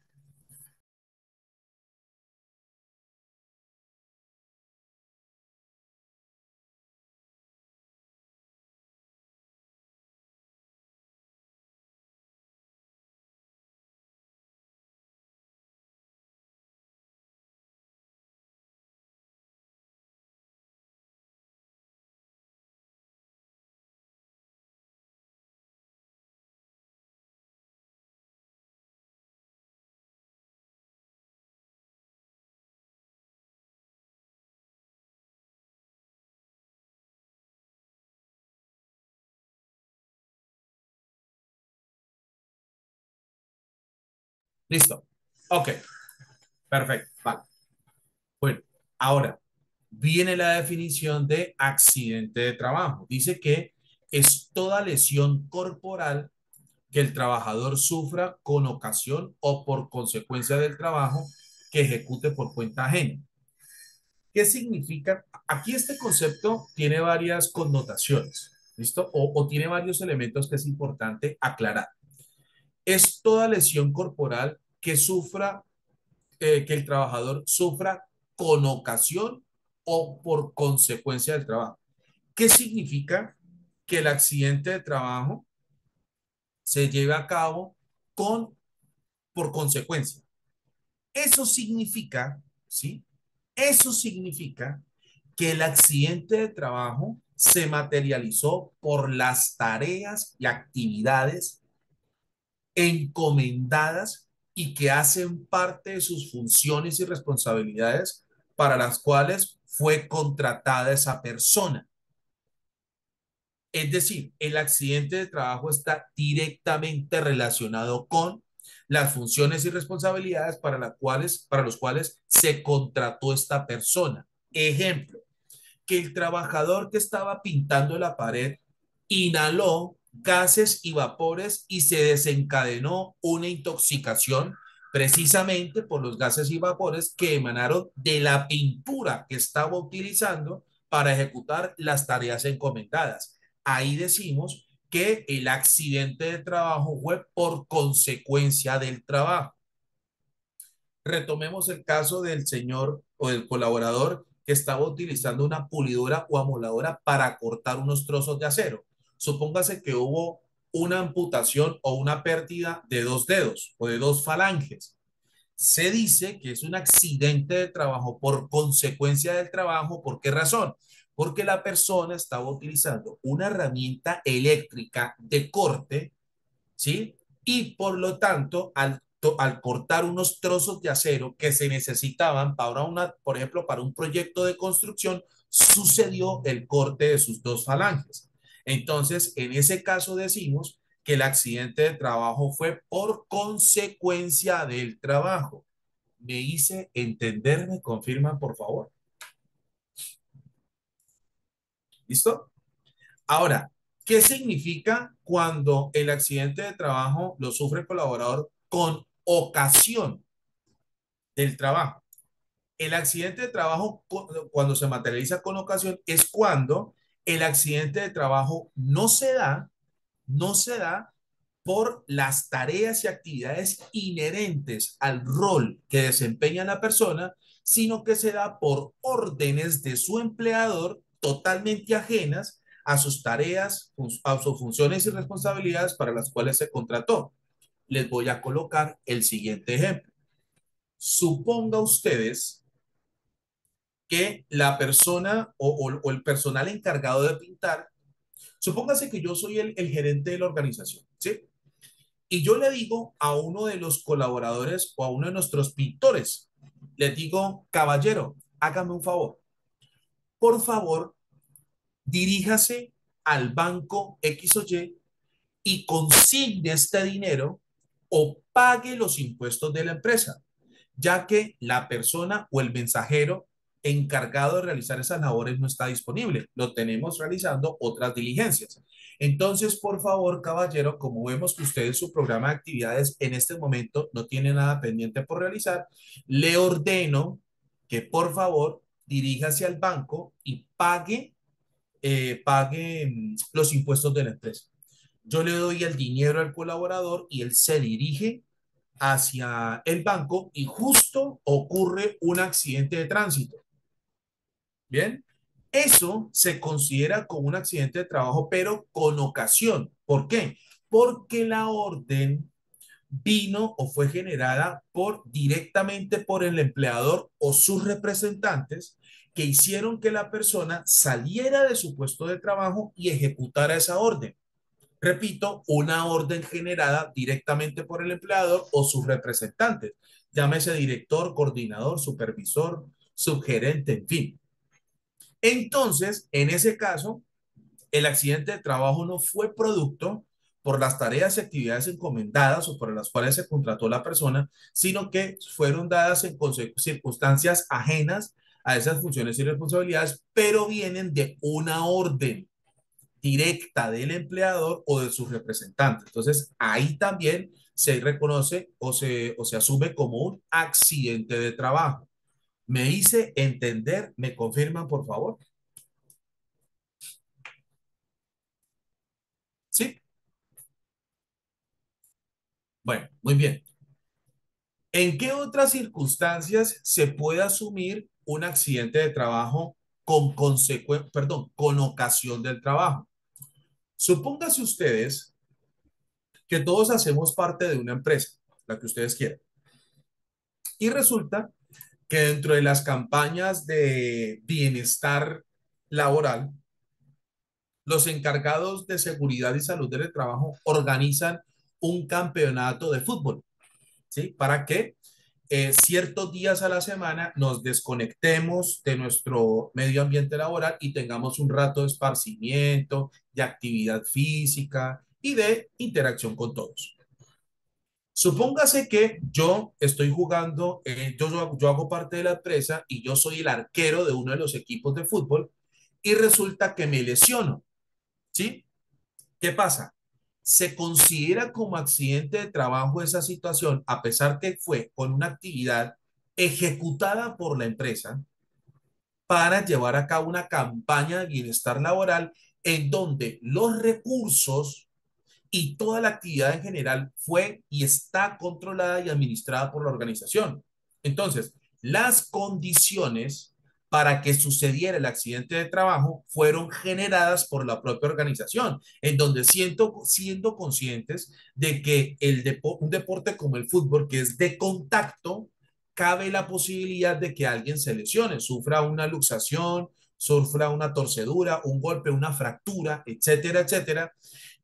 Listo. Ok. Perfecto. Vale. Bueno, ahora viene la definición de accidente de trabajo. Dice que es toda lesión corporal que el trabajador sufra con ocasión o por consecuencia del trabajo que ejecute por cuenta ajena. ¿Qué significa? Aquí este concepto tiene varias connotaciones, ¿listo? O tiene varios elementos que es importante aclarar. Es toda lesión corporal que sufra, que el trabajador sufra con ocasión o por consecuencia del trabajo. ¿Qué significa? Que el accidente de trabajo se lleve a cabo con, por consecuencia. Eso significa, ¿sí? Eso significa que el accidente de trabajo se materializó por las tareas y actividades encomendadas y que hacen parte de sus funciones y responsabilidades para las cuales fue contratada esa persona. Es decir, el accidente de trabajo está directamente relacionado con las funciones y responsabilidades para los cuales se contrató esta persona. Ejemplo, que el trabajador que estaba pintando la pared inhaló gases y vapores y se desencadenó una intoxicación precisamente por los gases y vapores que emanaron de la pintura que estaba utilizando para ejecutar las tareas encomendadas. Ahí decimos que el accidente de trabajo fue por consecuencia del trabajo. Retomemos el caso del señor o del colaborador que estaba utilizando una pulidora o amoladora para cortar unos trozos de acero. Supóngase que hubo una amputación o una pérdida de dos dedos o de dos falanges. Se dice que es un accidente de trabajo por consecuencia del trabajo. ¿Por qué razón? Porque la persona estaba utilizando una herramienta eléctrica de corte, ¿sí? Y por lo tanto, al cortar unos trozos de acero que se necesitaban para una, por ejemplo, para un proyecto de construcción, sucedió el corte de sus dos falanges. Entonces, en ese caso decimos que el accidente de trabajo fue por consecuencia del trabajo. ¿Me hice entender? ¿Me confirman, por favor? ¿Listo? Ahora, ¿qué significa cuando el accidente de trabajo lo sufre el colaborador con ocasión del trabajo? El accidente de trabajo, cuando se materializa con ocasión, es cuando el accidente de trabajo no se da por las tareas y actividades inherentes al rol que desempeña la persona, sino que se da por órdenes de su empleador totalmente ajenas a sus tareas, a sus funciones y responsabilidades para las cuales se contrató. Les voy a colocar el siguiente ejemplo. Suponga ustedes que la persona o el personal encargado de pintar, supóngase que yo soy el gerente de la organización, ¿sí? Y yo le digo a uno de los colaboradores o a uno de nuestros pintores, le digo, caballero, hágame un favor. Por favor, diríjase al banco X o y consigne este dinero o pague los impuestos de la empresa, ya que la persona o el mensajero encargado de realizar esas labores no está disponible. Lo tenemos realizando otras diligencias. Entonces, por favor, caballero, como vemos que usted en su programa de actividades en este momento no tiene nada pendiente por realizar, le ordeno que por favor diríjase al banco y pague los impuestos de la empresa. Yo le doy el dinero al colaborador y él se dirige hacia el banco y justo ocurre un accidente de tránsito. Bien, eso se considera como un accidente de trabajo, pero con ocasión. ¿Por qué? Porque la orden vino o fue generada directamente por el empleador o sus representantes que hicieron que la persona saliera de su puesto de trabajo y ejecutara esa orden. Repito, una orden generada directamente por el empleador o sus representantes, llámese director, coordinador, supervisor, subgerente, en fin. Entonces, en ese caso, el accidente de trabajo no fue producto por las tareas y actividades encomendadas o por las cuales se contrató la persona, sino que fueron dadas en circunstancias ajenas a esas funciones y responsabilidades, pero vienen de una orden directa del empleador o de sus representantes. Entonces, ahí también se reconoce o se asume como un accidente de trabajo. ¿Me hice entender? ¿Me confirman, por favor? Sí. Bueno, muy bien. ¿En qué otras circunstancias se puede asumir un accidente de trabajo con ocasión del trabajo? Supóngase ustedes que todos hacemos parte de una empresa, la que ustedes quieran, y resulta que dentro de las campañas de bienestar laboral, los encargados de seguridad y salud del trabajo organizan un campeonato de fútbol, ¿sí? ¿Para qué? Ciertos días a la semana nos desconectemos de nuestro medio ambiente laboral y tengamos un rato de esparcimiento, de actividad física y de interacción con todos. Supóngase que yo estoy jugando, yo hago parte de la empresa y yo soy el arquero de uno de los equipos de fútbol y resulta que me lesiono, ¿sí? ¿Qué pasa? Se considera como accidente de trabajo esa situación, a pesar que fue con una actividad ejecutada por la empresa para llevar a cabo una campaña de bienestar laboral en donde los recursos y toda la actividad en general fue y está controlada y administrada por la organización. Entonces, las condiciones para que sucediera el accidente de trabajo fueron generadas por la propia organización, en donde siendo conscientes de que un deporte como el fútbol, que es de contacto, cabe la posibilidad de que alguien se lesione, sufra una luxación, sufra una torcedura, un golpe, una fractura, etcétera, etcétera,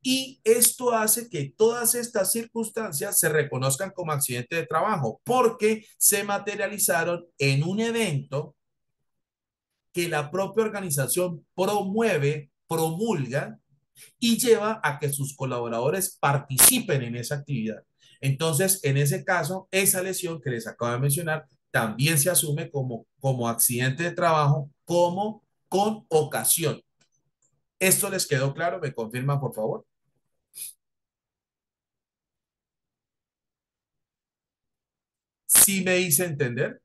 y esto hace que todas estas circunstancias se reconozcan como accidente de trabajo porque se materializaron en un evento que la propia organización promueve, promulga y lleva a que sus colaboradores participen en esa actividad. Entonces, en ese caso, esa lesión que les acabo de mencionar también se asume como accidente de trabajo, como con ocasión. ¿Esto les quedó claro? ¿Me confirman, por favor? Sí me hice entender.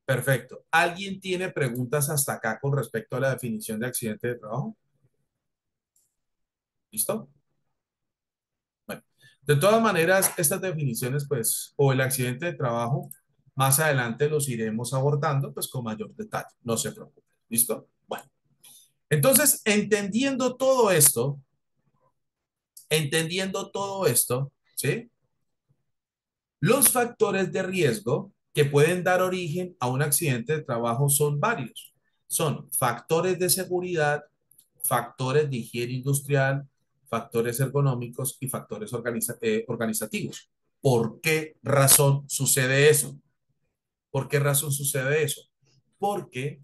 Perfecto. ¿Alguien tiene preguntas hasta acá con respecto a la definición de accidente de trabajo? ¿Listo? Bueno, de todas maneras, estas definiciones, pues, o el accidente de trabajo, más adelante los iremos abordando, pues, con mayor detalle. No se preocupen. ¿Listo? Bueno, entonces, entendiendo todo esto, ¿sí? Los factores de riesgo que pueden dar origen a un accidente de trabajo son varios. Son factores de seguridad, factores de higiene industrial, factores ergonómicos y factores organizativos. ¿Por qué razón sucede eso? ¿Por qué razón sucede eso? Porque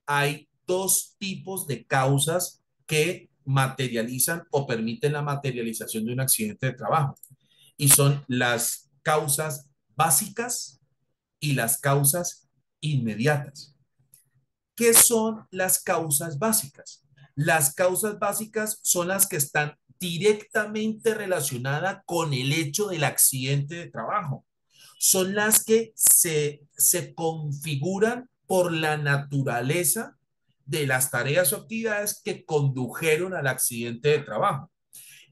hay dos tipos de causas que materializan o permiten la materialización de un accidente de trabajo. Y son las causas básicas y las causas inmediatas. ¿Qué son las causas básicas? Las causas básicas son las que están directamente relacionadas con el hecho del accidente de trabajo. Son las que se configuran por la naturaleza de las tareas o actividades que condujeron al accidente de trabajo.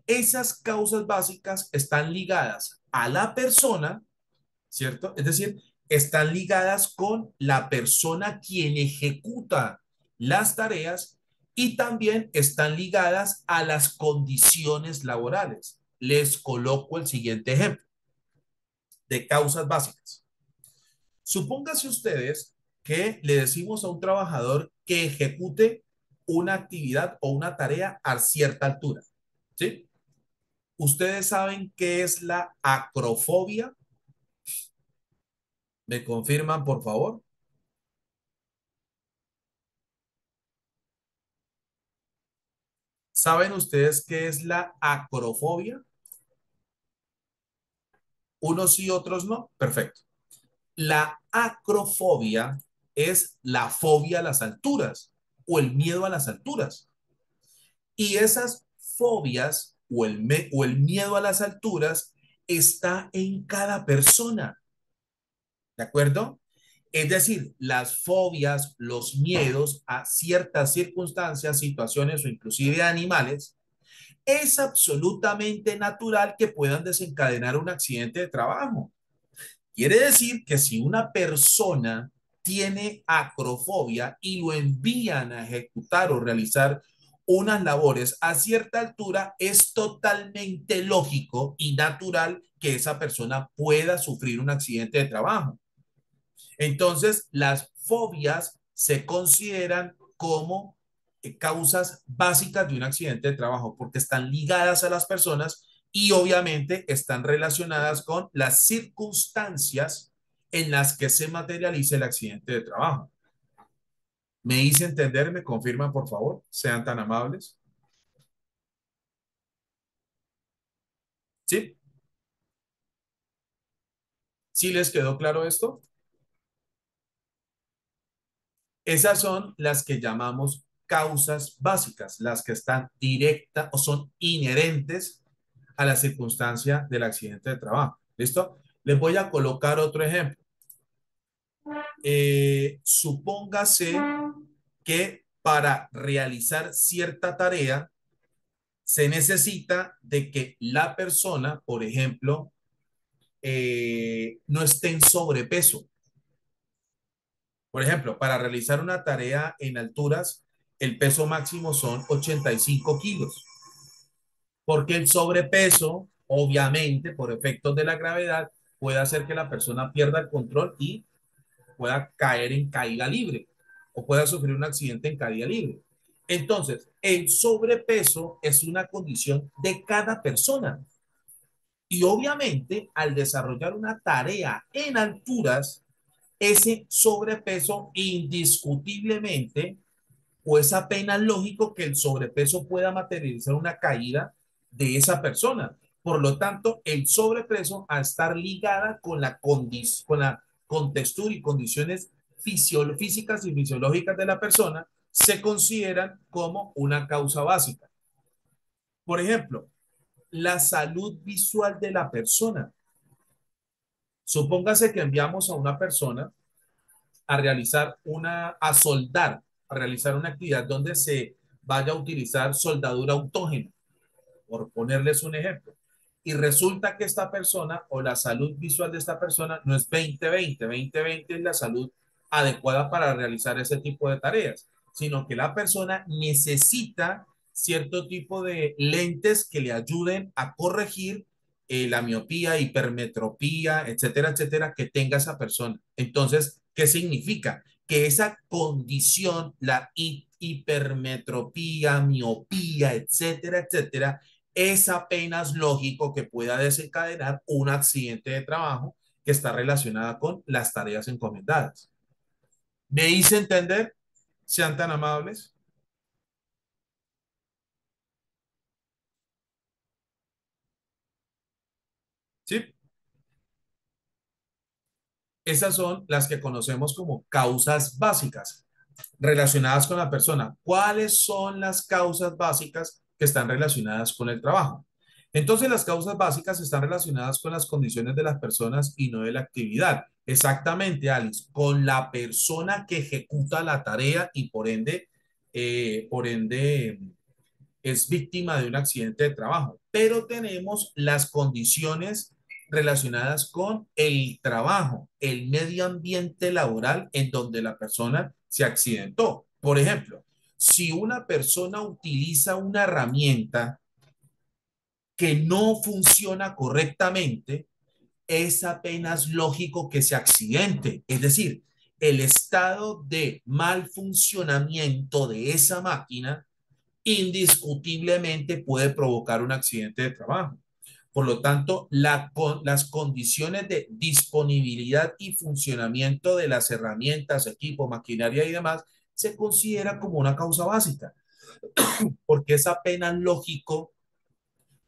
Esas causas básicas están ligadas a la persona, ¿cierto? Es decir, están ligadas con la persona quien ejecuta las tareas y también están ligadas a las condiciones laborales. Les coloco el siguiente ejemplo de causas básicas. Supóngase ustedes que le decimos a un trabajador que ejecute una actividad o una tarea a cierta altura, ¿sí? ¿Ustedes saben qué es la acrofobia? ¿Me confirman, por favor? ¿Saben ustedes qué es la acrofobia? Unos sí, otros no. Perfecto. La acrofobia es la fobia a las alturas o el miedo a las alturas. Y esas fobias o el miedo a las alturas está en cada persona. ¿De acuerdo? Es decir, las fobias, los miedos a ciertas circunstancias, situaciones o inclusive animales, es absolutamente natural que puedan desencadenar un accidente de trabajo. Quiere decir que si una persona tiene acrofobia y lo envían a ejecutar o realizar unas labores a cierta altura, es totalmente lógico y natural que esa persona pueda sufrir un accidente de trabajo. Entonces, las fobias se consideran como causas básicas de un accidente de trabajo porque están ligadas a las personas y obviamente están relacionadas con las circunstancias en las que se materializa el accidente de trabajo. ¿Me hice entender? ¿Me confirman, por favor? Sean tan amables. ¿Sí? ¿Sí les quedó claro esto? Esas son las que llamamos causas básicas, las que están directas o son inherentes a la circunstancia del accidente de trabajo. ¿Listo? Les voy a colocar otro ejemplo. Supóngase que para realizar cierta tarea se necesita de que la persona, por ejemplo, no esté en sobrepeso. Por ejemplo, para realizar una tarea en alturas, el peso máximo son 85 kilos, porque el sobrepeso, obviamente, por efectos de la gravedad, puede hacer que la persona pierda el control y pueda caer en caída libre o pueda sufrir un accidente en caída libre. Entonces, el sobrepeso es una condición de cada persona. Y obviamente, al desarrollar una tarea en alturas, ese sobrepeso indiscutiblemente o es apenas lógico que el sobrepeso pueda materializar una caída de esa persona. Por lo tanto, el sobrepeso, a estar ligada con la contextura y condiciones físicas y fisiológicas de la persona, se consideran como una causa básica. Por ejemplo, la salud visual de la persona. Supóngase que enviamos a una persona a soldar, a realizar una actividad donde se vaya a utilizar soldadura autógena, por ponerles un ejemplo. Y resulta que esta persona o la salud visual de esta persona no es 20-20, 20-20 es la salud adecuada para realizar ese tipo de tareas, sino que la persona necesita cierto tipo de lentes que le ayuden a corregir la miopía, hipermetropía, etcétera, etcétera, que tenga esa persona. Entonces, ¿qué significa? Que esa condición, la hipermetropía, miopía, etcétera, etcétera, es apenas lógico que pueda desencadenar un accidente de trabajo que está relacionada con las tareas encomendadas. ¿Me hice entender? Sean tan amables. ¿Sí? Esas son las que conocemos como causas básicas relacionadas con la persona. ¿Cuáles son las causas básicas que están relacionadas con el trabajo? Entonces, las causas básicas están relacionadas con las condiciones de las personas y no de la actividad. Exactamente, Alice, con la persona que ejecuta la tarea y por ende, es víctima de un accidente de trabajo, pero tenemos las condiciones relacionadas con el trabajo, el medio ambiente laboral en donde la persona se accidentó. Por ejemplo, si una persona utiliza una herramienta que no funciona correctamente, es apenas lógico que se accidente. Es decir, el estado de mal funcionamiento de esa máquina indiscutiblemente puede provocar un accidente de trabajo. Por lo tanto, las condiciones de disponibilidad y funcionamiento de las herramientas, equipo, maquinaria y demás se considera como una causa básica, porque es apenas lógico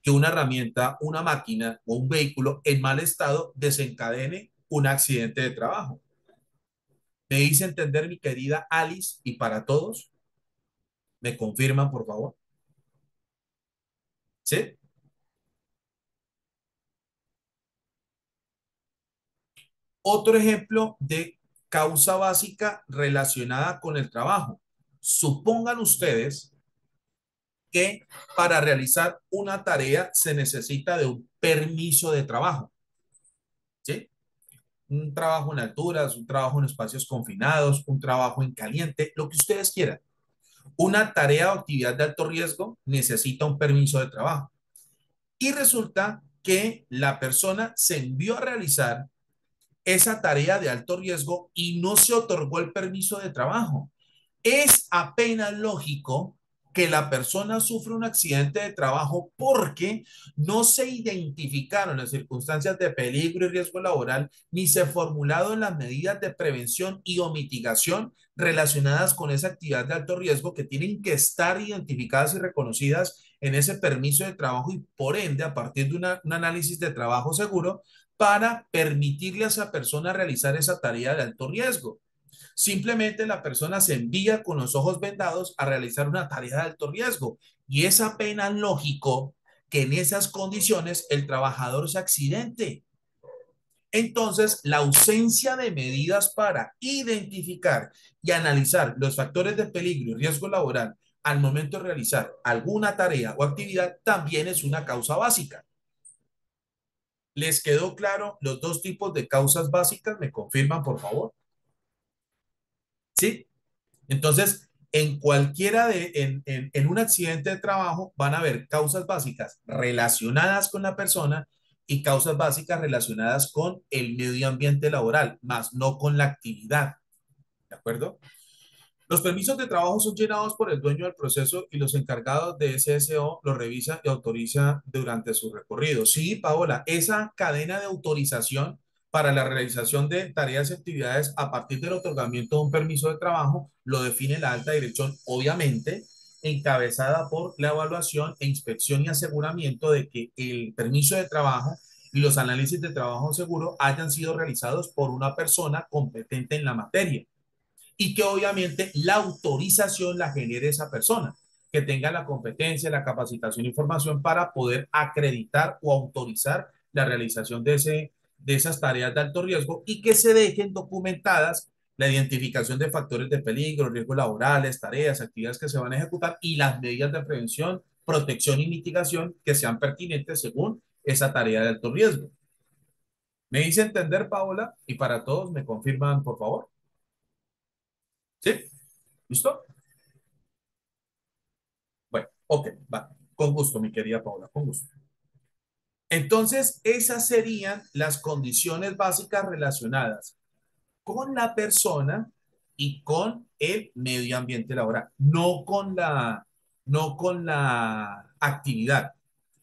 que una herramienta, una máquina o un vehículo en mal estado desencadene un accidente de trabajo. Me hice entender, mi querida Alice, y para todos, me confirman, por favor. ¿Sí? Otro ejemplo de causa básica relacionada con el trabajo. Supongan ustedes que para realizar una tarea se necesita de un permiso de trabajo, ¿sí? Un trabajo en alturas, un trabajo en espacios confinados, un trabajo en caliente, lo que ustedes quieran. Una tarea o actividad de alto riesgo necesita un permiso de trabajo. Y resulta que la persona se envió a realizar esa tarea de alto riesgo y no se otorgó el permiso de trabajo. Es apenas lógico que la persona sufre un accidente de trabajo porque no se identificaron las circunstancias de peligro y riesgo laboral, ni se formularon las medidas de prevención y o mitigación relacionadas con esa actividad de alto riesgo que tienen que estar identificadas y reconocidas en ese permiso de trabajo y por ende, a partir de un análisis de trabajo seguro, para permitirle a esa persona realizar esa tarea de alto riesgo. Simplemente la persona se envía con los ojos vendados a realizar una tarea de alto riesgo y es apenas lógico que en esas condiciones el trabajador se accidente. Entonces, la ausencia de medidas para identificar y analizar los factores de peligro y riesgo laboral al momento de realizar alguna tarea o actividad también es una causa básica. ¿Les quedó claro los dos tipos de causas básicas? ¿Me confirman, por favor? ¿Sí? Entonces, en un accidente de trabajo van a haber causas básicas relacionadas con la persona y causas básicas relacionadas con el medio ambiente laboral, más no con la actividad. ¿De acuerdo? Los permisos de trabajo son llenados por el dueño del proceso y los encargados de SSO lo revisan y autoriza durante su recorrido. Sí, Paola, esa cadena de autorización para la realización de tareas y actividades a partir del otorgamiento de un permiso de trabajo lo define la alta dirección, obviamente, encabezada por la evaluación e inspección y aseguramiento de que el permiso de trabajo y los análisis de trabajo seguro hayan sido realizados por una persona competente en la materia y que obviamente la autorización la genere esa persona, que tenga la competencia, la capacitación y formación para poder acreditar o autorizar la realización de esas tareas de alto riesgo y que se dejen documentadas la identificación de factores de peligro, riesgos laborales, tareas, actividades que se van a ejecutar y las medidas de prevención, protección y mitigación que sean pertinentes según esa tarea de alto riesgo. ¿Me hice entender, Paola? Y para todos, ¿me confirman, por favor? ¿Sí? ¿Listo? Bueno, ok, va. Con gusto, mi querida Paula, con gusto. Entonces, esas serían las condiciones básicas relacionadas con la persona y con el medio ambiente laboral, no con la actividad.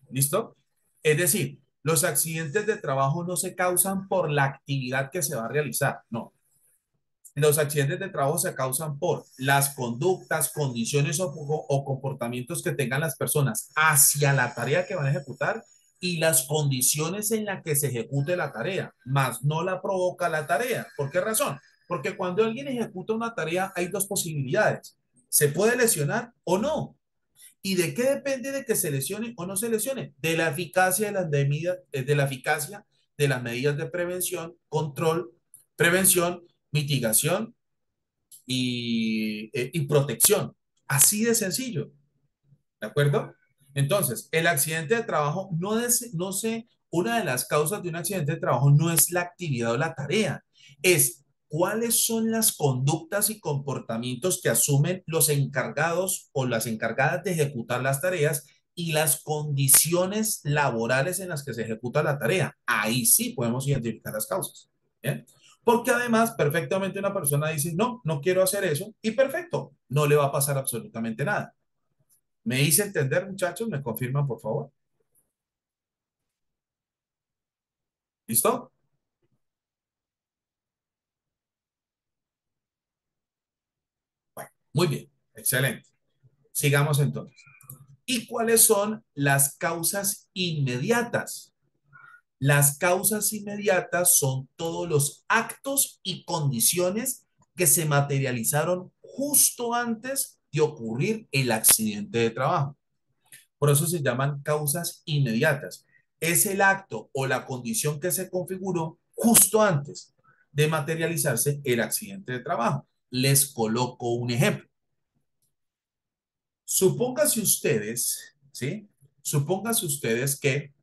¿Listo? Es decir, los accidentes de trabajo no se causan por la actividad que se va a realizar, no. Los accidentes de trabajo se causan por las conductas, condiciones o comportamientos que tengan las personas hacia la tarea que van a ejecutar y las condiciones en las que se ejecute la tarea, más no la provoca la tarea. ¿Por qué razón? Porque cuando alguien ejecuta una tarea hay dos posibilidades. Se puede lesionar o no. ¿Y de qué depende de que se lesione o no se lesione? De la eficacia de las medidas, de la eficacia de las medidas de prevención, control, prevención, mitigación y protección. Así de sencillo, ¿de acuerdo? Entonces, el accidente de trabajo no se, una de las causas de un accidente de trabajo no es la actividad o la tarea, es cuáles son las conductas y comportamientos que asumen los encargados o las encargadas de ejecutar las tareas y las condiciones laborales en las que se ejecuta la tarea. Ahí sí podemos identificar las causas. ¿Bien? Porque además, perfectamente una persona dice, no, no quiero hacer eso, y perfecto, no le va a pasar absolutamente nada. ¿Me hice entender, muchachos? ¿Me confirman, por favor? ¿Listo? Bueno, muy bien, excelente. Sigamos entonces. ¿Y cuáles son las causas inmediatas? Las causas inmediatas son todos los actos y condiciones que se materializaron justo antes de ocurrir el accidente de trabajo. Por eso se llaman causas inmediatas. Es el acto o la condición que se configuró justo antes de materializarse el accidente de trabajo. Les coloco un ejemplo. Supóngase ustedes, ¿sí? Supóngase ustedes que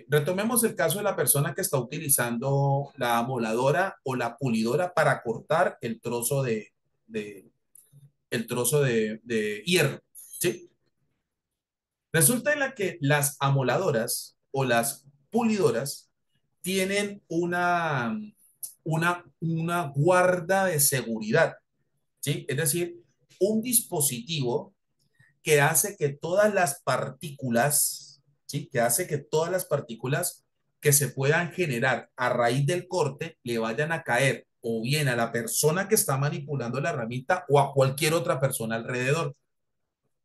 retomemos el caso de la persona que está utilizando la moladora o la pulidora para cortar de el trozo de hierro, ¿sí? Resulta en la que las amoladoras o las pulidoras tienen una guarda de seguridad, ¿sí? Es decir, un dispositivo que hace que todas las partículas, ¿sí? Que hace que todas las partículas que se puedan generar a raíz del corte le vayan a caer o bien a la persona que está manipulando la herramienta o a cualquier otra persona alrededor.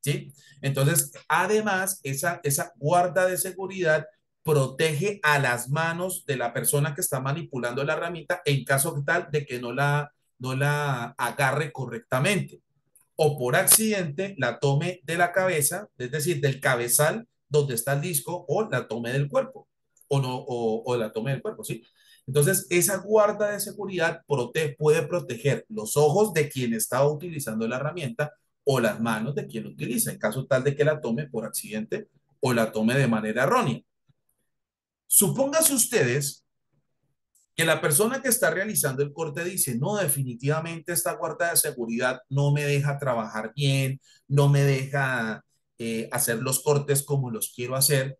¿Sí? Entonces, además, esa guarda de seguridad protege a las manos de la persona que está manipulando la herramienta en caso tal de que no la agarre correctamente o por accidente la tome de la cabeza, es decir, del cabezal donde está el disco o la tome del cuerpo o, no, o la tome del cuerpo, ¿sí? Entonces, esa guarda de seguridad puede proteger los ojos de quien está utilizando la herramienta o las manos de quien lo utiliza, en caso tal de que la tome por accidente o la tome de manera errónea. Supóngase ustedes que la persona que está realizando el corte dice, no, definitivamente esta guarda de seguridad no me deja trabajar bien, no me deja hacer los cortes como los quiero hacer,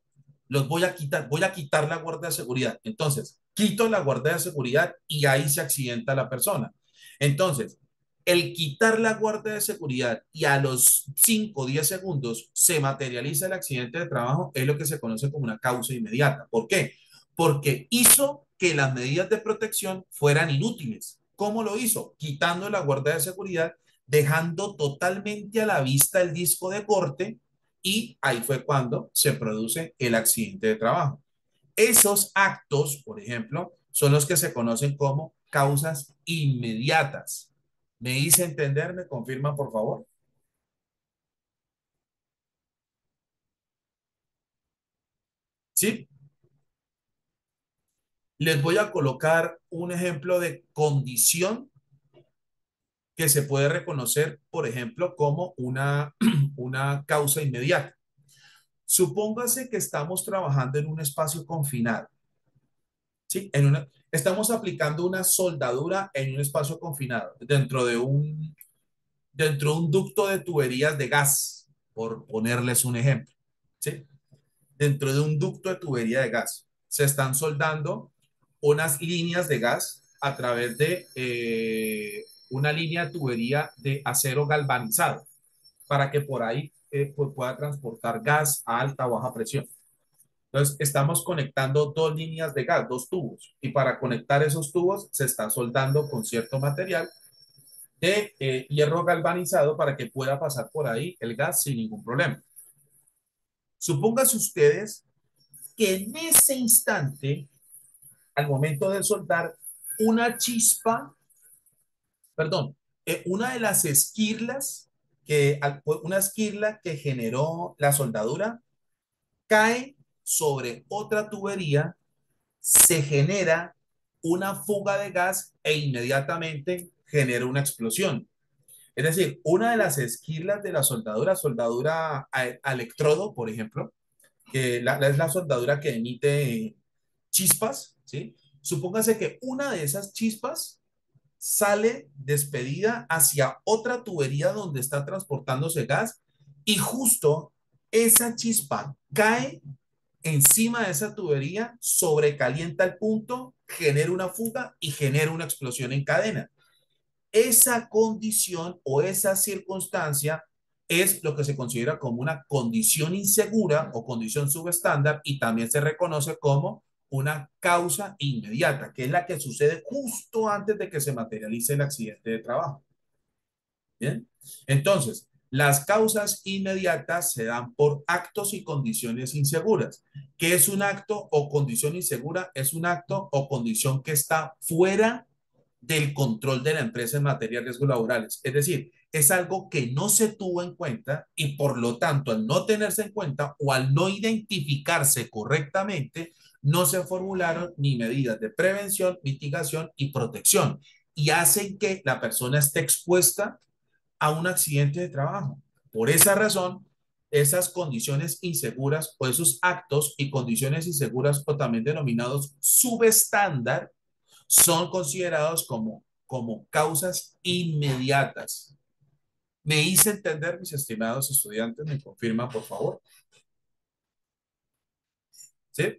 los voy a quitar la guarda de seguridad. Entonces, quito la guarda de seguridad y ahí se accidenta la persona. Entonces, El quitar la guardia de seguridad y a los 5 o 10 segundos se materializa el accidente de trabajo es lo que se conoce como una causa inmediata. ¿Por qué? Porque hizo que las medidas de protección fueran inútiles. ¿Cómo lo hizo? Quitando la guardia de seguridad, dejando totalmente a la vista el disco de corte y ahí fue cuando se produce el accidente de trabajo. Esos actos, por ejemplo, son los que se conocen como causas inmediatas. ¿Me hice entender? ¿Me confirma, por favor? Sí. Les voy a colocar un ejemplo de condición que se puede reconocer, por ejemplo, como una causa inmediata. Supóngase que estamos trabajando en un espacio confinado, ¿sí? Estamos aplicando una soldadura en un espacio confinado, dentro de un ducto de tuberías de gas, por ponerles un ejemplo, ¿sí? Dentro de un ducto de tubería de gas. Se están soldando unas líneas de gas a través de una línea de tubería de acero galvanizado para que por ahí pues pueda transportar gas a alta o baja presión. Entonces, estamos conectando dos líneas de gas, dos tubos, y para conectar esos tubos se está soldando con cierto material de hierro galvanizado para que pueda pasar por ahí el gas sin ningún problema. Supónganse ustedes que en ese instante, al momento de soldar, una chispa, perdón, una de las esquirlas, una esquirla que generó la soldadura, cae sobre otra tubería, se genera una fuga de gas e inmediatamente genera una explosión. Es decir, una de las esquirlas de la soldadura, soldadura a electrodo, por ejemplo, que es la soldadura que emite chispas, ¿sí? Supóngase que una de esas chispas sale despedida hacia otra tubería donde está transportándose gas y justo esa chispa cae encima de esa tubería, sobrecalienta el punto, genera una fuga y genera una explosión en cadena. Esa condición o esa circunstancia es lo que se considera como una condición insegura o condición subestándar y también se reconoce como una causa inmediata, que es la que sucede justo antes de que se materialice el accidente de trabajo. ¿Bien? Entonces, las causas inmediatas se dan por actos y condiciones inseguras. ¿Qué es un acto o condición insegura? Es un acto o condición que está fuera del control de la empresa en materia de riesgos laborales. Es decir, es algo que no se tuvo en cuenta y por lo tanto, al no tenerse en cuenta o al no identificarse correctamente, no se formularon ni medidas de prevención, mitigación y protección y hacen que la persona esté expuesta a un accidente de trabajo. Por esa razón, esas condiciones inseguras o esos actos y condiciones inseguras o también denominados subestándar son considerados como causas inmediatas. ¿Me hice entender, mis estimados estudiantes? ¿Me confirman, por favor? ¿Sí?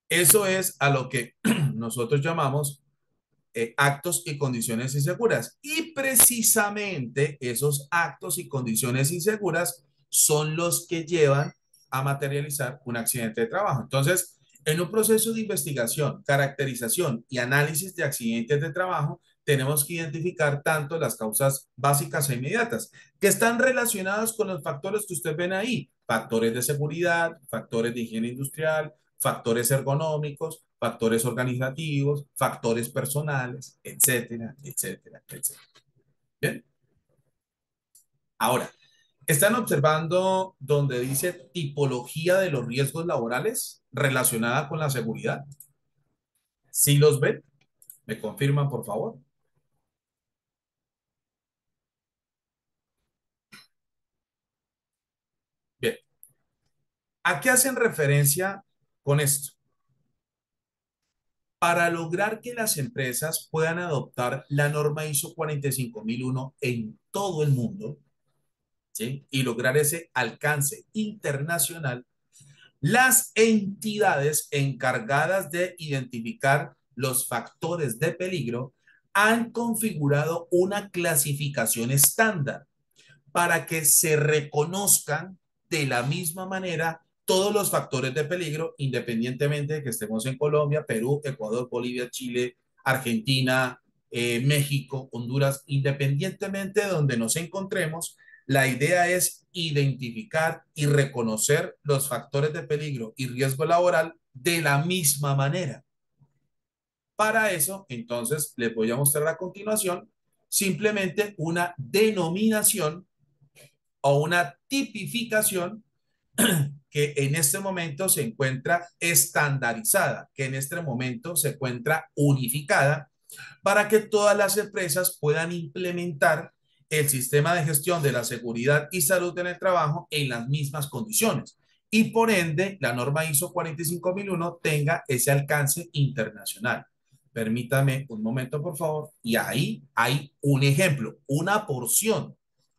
Eso es a lo que nosotros llamamos actos y condiciones inseguras. Y precisamente esos actos y condiciones inseguras son los que llevan a materializar un accidente de trabajo. Entonces, en un proceso de investigación, caracterización y análisis de accidentes de trabajo, tenemos que identificar tanto las causas básicas e inmediatas, que están relacionadas con los factores que usted ven ahí, factores de seguridad, factores de higiene industrial, factores ergonómicos, factores organizativos, factores personales, etcétera, etcétera, etcétera. Bien, ahora, ¿están observando donde dice tipología de los riesgos laborales relacionada con la seguridad? ¿Sí los ven? ¿Me confirman, por favor? Bien, ¿a qué hacen referencia con esto? Para lograr que las empresas puedan adoptar la norma ISO 45001 en todo el mundo, ¿sí? Y lograr ese alcance internacional, las entidades encargadas de identificar los factores de peligro han configurado una clasificación estándar para que se reconozcan de la misma manera todos los factores de peligro, independientemente de que estemos en Colombia, Perú, Ecuador, Bolivia, Chile, Argentina, México, Honduras, independientemente de donde nos encontremos, la idea es identificar y reconocer los factores de peligro y riesgo laboral de la misma manera. Para eso, entonces, les voy a mostrar a continuación simplemente una denominación o una tipificación que en este momento se encuentra estandarizada, que en este momento se encuentra unificada para que todas las empresas puedan implementar el sistema de gestión de la seguridad y salud en el trabajo en las mismas condiciones. Y por ende, la norma ISO 45001 tenga ese alcance internacional. Permítame un momento, por favor. Y ahí hay un ejemplo, una porción,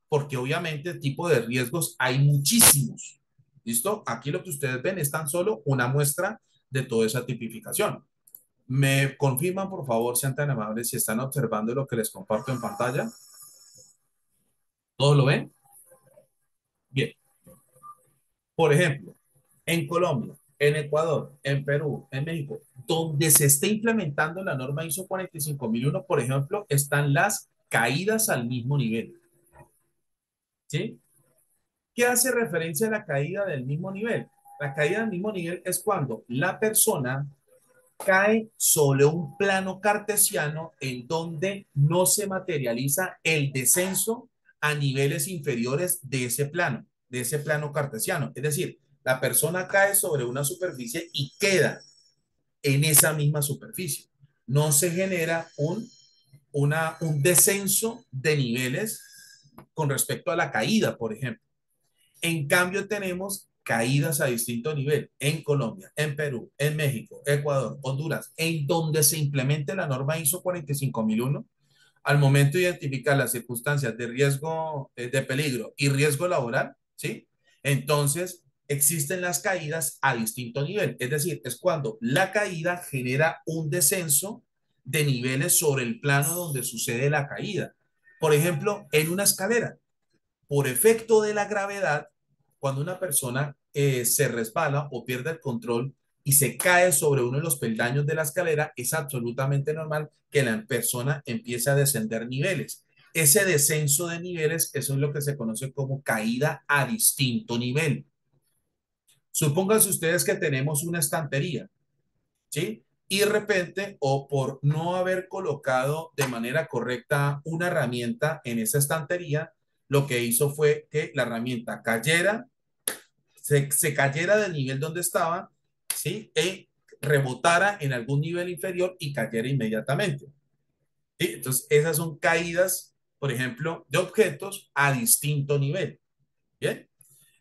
porque obviamente tipo de riesgos hay muchísimos. ¿Listo? Aquí lo que ustedes ven es tan solo una muestra de toda esa tipificación. ¿Me confirman, por favor, sean tan amables, si están observando lo que les comparto en pantalla? ¿Todos lo ven? Bien. Por ejemplo, en Colombia, en Ecuador, en Perú, en México, donde se esté implementando la norma ISO 45001, por ejemplo, están las caídas al mismo nivel. ¿Sí? ¿Qué hace referencia a la caída del mismo nivel? La caída del mismo nivel es cuando la persona cae sobre un plano cartesiano en donde no se materializa el descenso a niveles inferiores de ese plano cartesiano. Es decir, la persona cae sobre una superficie y queda en esa misma superficie. No se genera un descenso de niveles con respecto a la caída, por ejemplo. En cambio, tenemos caídas a distinto nivel en Colombia, en Perú, en México, Ecuador, Honduras, en donde se implemente la norma ISO 45001. Al momento de identificar las circunstancias de riesgo, de peligro y riesgo laboral, ¿sí? Entonces, existen las caídas a distinto nivel. Es decir, es cuando la caída genera un descenso de niveles sobre el plano donde sucede la caída. Por ejemplo, en una escalera, por efecto de la gravedad, cuando una persona se resbala o pierde el control y se cae sobre uno de los peldaños de la escalera, es absolutamente normal que la persona empiece a descender niveles. Ese descenso de niveles, eso es lo que se conoce como caída a distinto nivel. Supónganse ustedes que tenemos una estantería, ¿sí? Y de repente, o por no haber colocado de manera correcta una herramienta en esa estantería, lo que hizo fue que la herramienta cayera, se cayera del nivel donde estaba, ¿sí? E rebotara en algún nivel inferior y cayera inmediatamente. ¿Sí? Entonces, esas son caídas, por ejemplo, de objetos a distinto nivel. ¿Bien?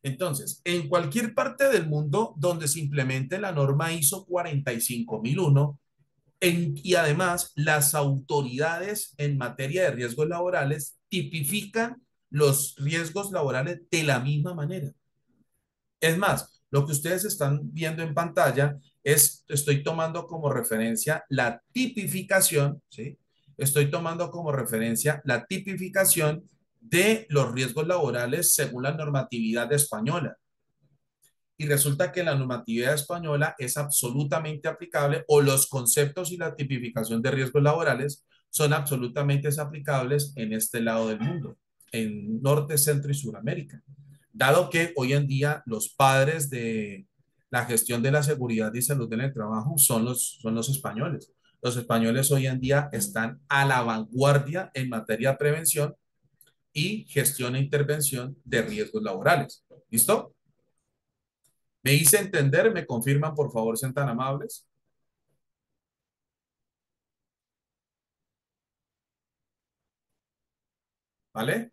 Entonces, en cualquier parte del mundo donde se implemente la norma ISO 45001, y además, las autoridades en materia de riesgos laborales tipifican los riesgos laborales de la misma manera. Es más, lo que ustedes están viendo en pantalla es, estoy tomando como referencia la tipificación, ¿sí? Estoy tomando como referencia la tipificación de los riesgos laborales según la normatividad española. Y resulta que la normatividad española es absolutamente aplicable, o los conceptos y la tipificación de riesgos laborales son absolutamente aplicables en este lado del mundo, en Norte, Centro y Suramérica. Dado que hoy en día los padres de la gestión de la seguridad y salud en el trabajo son los españoles. Los españoles hoy en día están a la vanguardia en materia de prevención y gestión e intervención de riesgos laborales. ¿Listo? Me hice entender, me confirman, por favor, sean tan amables, ¿vale?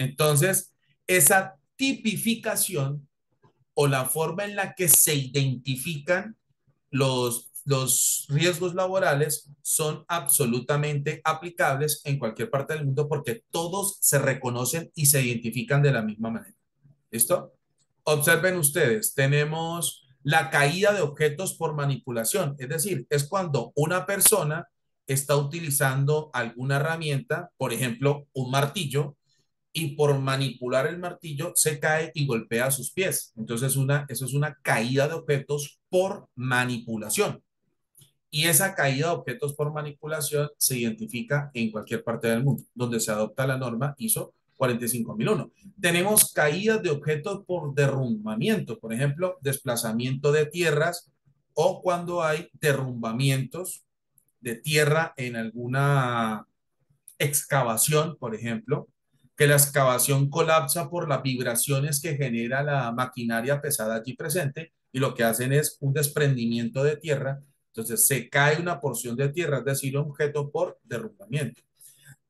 Entonces, esa tipificación o la forma en la que se identifican los riesgos laborales son absolutamente aplicables en cualquier parte del mundo porque todos se reconocen y se identifican de la misma manera. ¿Listo? Observen ustedes, tenemos La caída de objetos por manipulación, es decir, es cuando una persona está utilizando alguna herramienta, por ejemplo, un martillo, y por manipular el martillo se cae y golpea sus pies. Entonces, eso es una caída de objetos por manipulación. Y esa caída de objetos por manipulación se identifica en cualquier parte del mundo, donde se adopta la norma ISO 45001. Tenemos caídas de objetos por derrumbamiento, por ejemplo, desplazamiento de tierras o cuando hay derrumbamientos de tierra en alguna excavación, por ejemplo, que la excavación colapsa por las vibraciones que genera la maquinaria pesada allí presente y lo que hacen es un desprendimiento de tierra. Entonces se cae una porción de tierra, es decir, un objeto por derrumbamiento.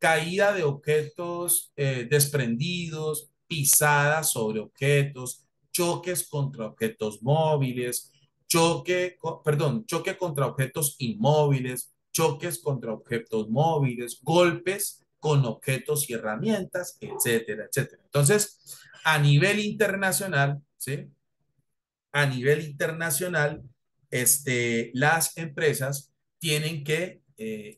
Caída de objetos desprendidos, pisadas sobre objetos, choques contra objetos móviles, choque contra objetos inmóviles, choques contra objetos móviles, golpes con objetos y herramientas, etcétera, etcétera. Entonces, a nivel internacional, ¿sí? A nivel internacional, las empresas tienen que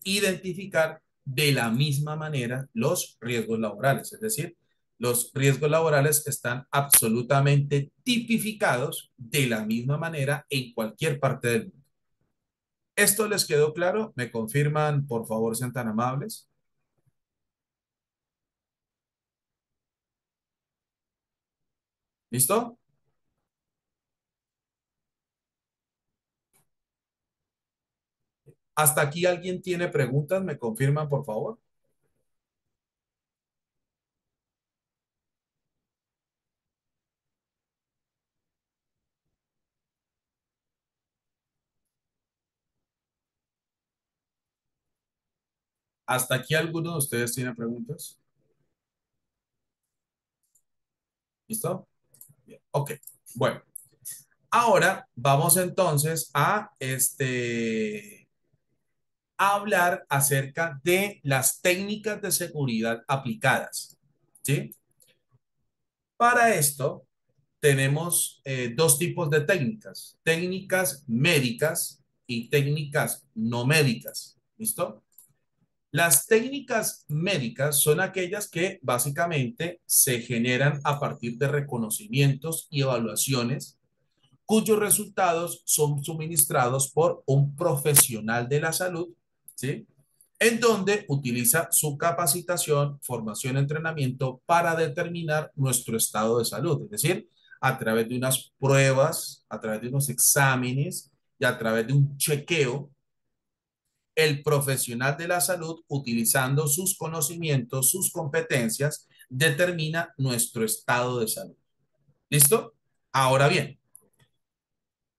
identificar de la misma manera los riesgos laborales, es decir, los riesgos laborales están absolutamente tipificados de la misma manera en cualquier parte del mundo. ¿Esto les quedó claro? ¿Me confirman, por favor, sean tan amables? ¿Listo? ¿Hasta aquí alguien tiene preguntas? ¿Me confirman, por favor? ¿Hasta aquí alguno de ustedes tiene preguntas? ¿Listo? Bien. Ok. Bueno, ahora vamos entonces a hablar acerca de las técnicas de seguridad aplicadas. ¿Sí? Para esto tenemos dos tipos de técnicas, técnicas médicas y técnicas no médicas. ¿Listo? Las técnicas médicas son aquellas que básicamente se generan a partir de reconocimientos y evaluaciones cuyos resultados son suministrados por un profesional de la salud, ¿sí? En donde utiliza su capacitación, formación, entrenamiento para determinar nuestro estado de salud, es decir, a través de unas pruebas, a través de unos exámenes y a través de un chequeo, el profesional de la salud, utilizando sus conocimientos, sus competencias, determina nuestro estado de salud. ¿Listo? Ahora bien,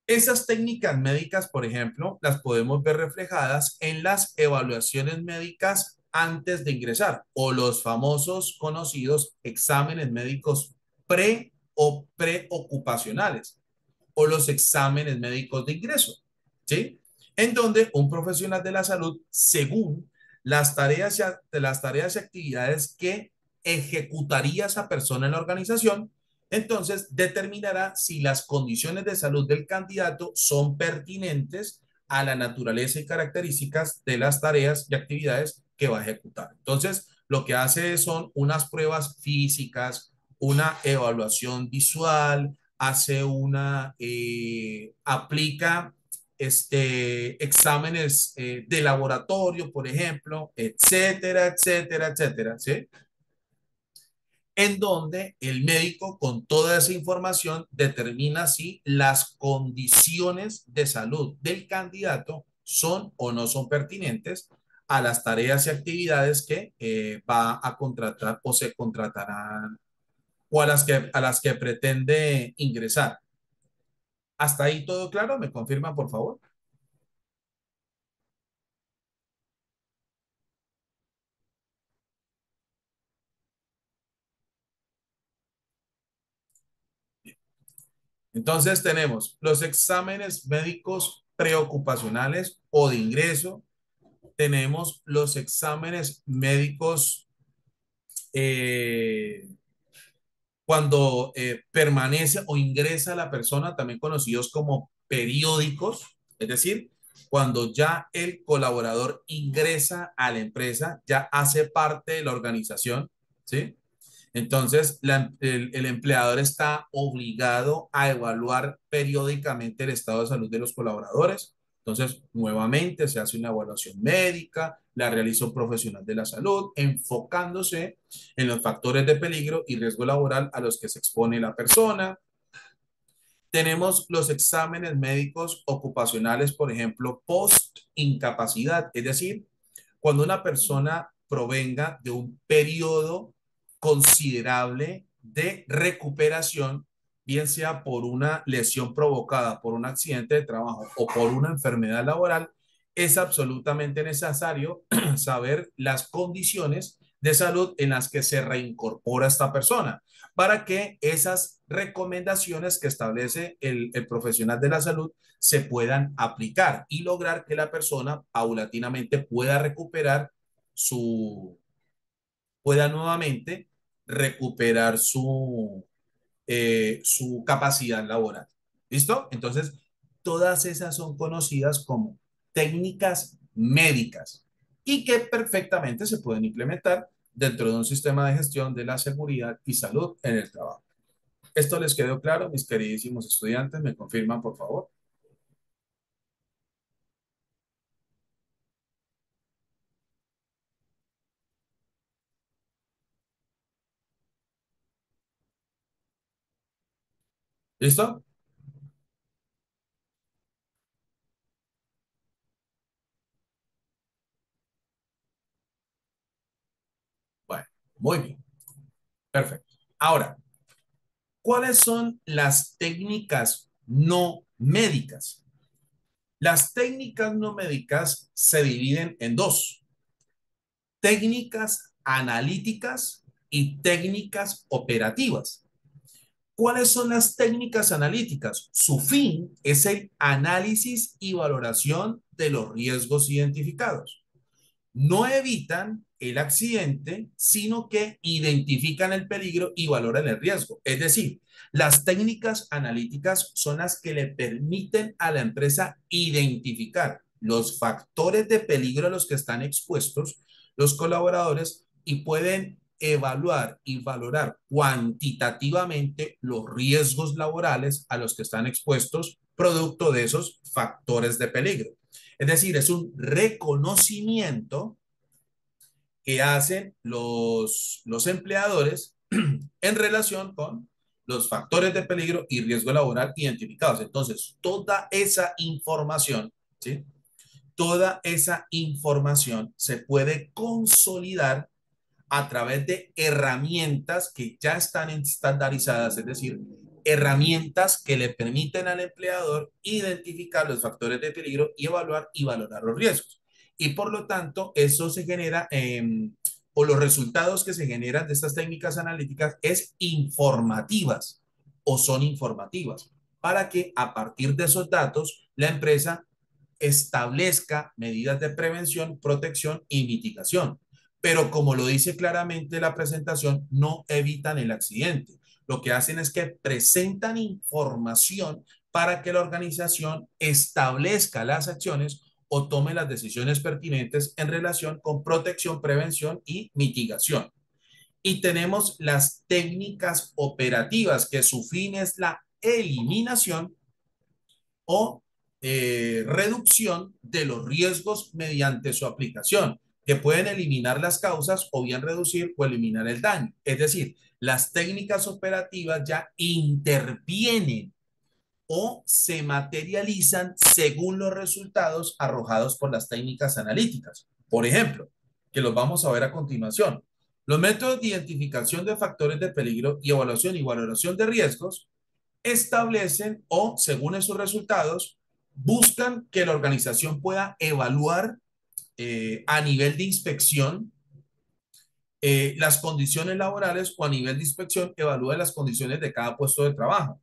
esas técnicas médicas, por ejemplo, las podemos ver reflejadas en las evaluaciones médicas antes de ingresar o los famosos conocidos exámenes médicos pre o preocupacionales o los exámenes médicos de ingreso, ¿sí? En donde un profesional de la salud, según las tareas y actividades que ejecutaría esa persona en la organización, entonces determinará si las condiciones de salud del candidato son pertinentes a la naturaleza y características de las tareas y actividades que va a ejecutar. Entonces, lo que hace son unas pruebas físicas, una evaluación visual, aplica exámenes de laboratorio, por ejemplo, etcétera, etcétera, etcétera, ¿sí? En donde el médico con toda esa información determina si las condiciones de salud del candidato son o no son pertinentes a las tareas y actividades que va a contratar o se contratarán o a las que pretende ingresar. ¿Hasta ahí todo claro? ¿Me confirman, por favor? Entonces tenemos los exámenes médicos preocupacionales o de ingreso, tenemos los exámenes médicos Cuando permanece o ingresa la persona, también conocidos como periódicos, es decir, cuando ya el colaborador ingresa a la empresa, ya hace parte de la organización, ¿sí? Entonces, el empleador está obligado a evaluar periódicamente el estado de salud de los colaboradores. Entonces, nuevamente se hace una evaluación médica, la realiza un profesional de la salud, enfocándose en los factores de peligro y riesgo laboral a los que se expone la persona. Tenemos los exámenes médicos ocupacionales, por ejemplo, post-incapacidad, es decir, cuando una persona provenga de un periodo considerable de recuperación, bien sea por una lesión provocada por un accidente de trabajo o por una enfermedad laboral, es absolutamente necesario saber las condiciones de salud en las que se reincorpora esta persona para que esas recomendaciones que establece el profesional de la salud se puedan aplicar y lograr que la persona paulatinamente pueda recuperar su, pueda nuevamente recuperar su capacidad laboral. ¿Listo? Entonces, todas esas son conocidas como técnicas médicas y que perfectamente se pueden implementar dentro de un sistema de gestión de la seguridad y salud en el trabajo. ¿Esto les quedó claro, mis queridísimos estudiantes? ¿Me confirman, por favor? ¿Listo? Bueno, muy bien. Perfecto. Ahora, ¿cuáles son las técnicas no médicas? Las técnicas no médicas se dividen en dos: técnicas analíticas y técnicas operativas. ¿Cuáles son las técnicas analíticas? Su fin es el análisis y valoración de los riesgos identificados. No evitan el accidente, sino que identifican el peligro y valoran el riesgo. Es decir, las técnicas analíticas son las que le permiten a la empresa identificar los factores de peligro a los que están expuestos los colaboradores y pueden evaluar y valorar cuantitativamente los riesgos laborales a los que están expuestos producto de esos factores de peligro. Es decir, es un reconocimiento que hacen los empleadores en relación con los factores de peligro y riesgo laboral identificados. Entonces, toda esa información, ¿sí? Toda esa información se puede consolidar a través de herramientas que ya están estandarizadas, es decir, herramientas que le permiten al empleador identificar los factores de peligro y evaluar y valorar los riesgos. Y por lo tanto, eso se genera, o los resultados que se generan de estas técnicas analíticas es informativas o son informativas, para que a partir de esos datos la empresa establezca medidas de prevención, protección y mitigación. Pero como lo dice claramente la presentación, no evitan el accidente. Lo que hacen es que presentan información para que la organización establezca las acciones o tome las decisiones pertinentes en relación con protección, prevención y mitigación. Y tenemos las técnicas operativas, que su fin es la eliminación o reducción de los riesgos mediante su aplicación, que pueden eliminar las causas o bien reducir o eliminar el daño. Es decir, las técnicas operativas ya intervienen o se materializan según los resultados arrojados por las técnicas analíticas. Por ejemplo, que los vamos a ver a continuación. Los métodos de identificación de factores de peligro y valoración de riesgos establecen o, según esos resultados, buscan que la organización pueda evaluar a nivel de inspección las condiciones laborales o a nivel de inspección evalúa las condiciones de cada puesto de trabajo.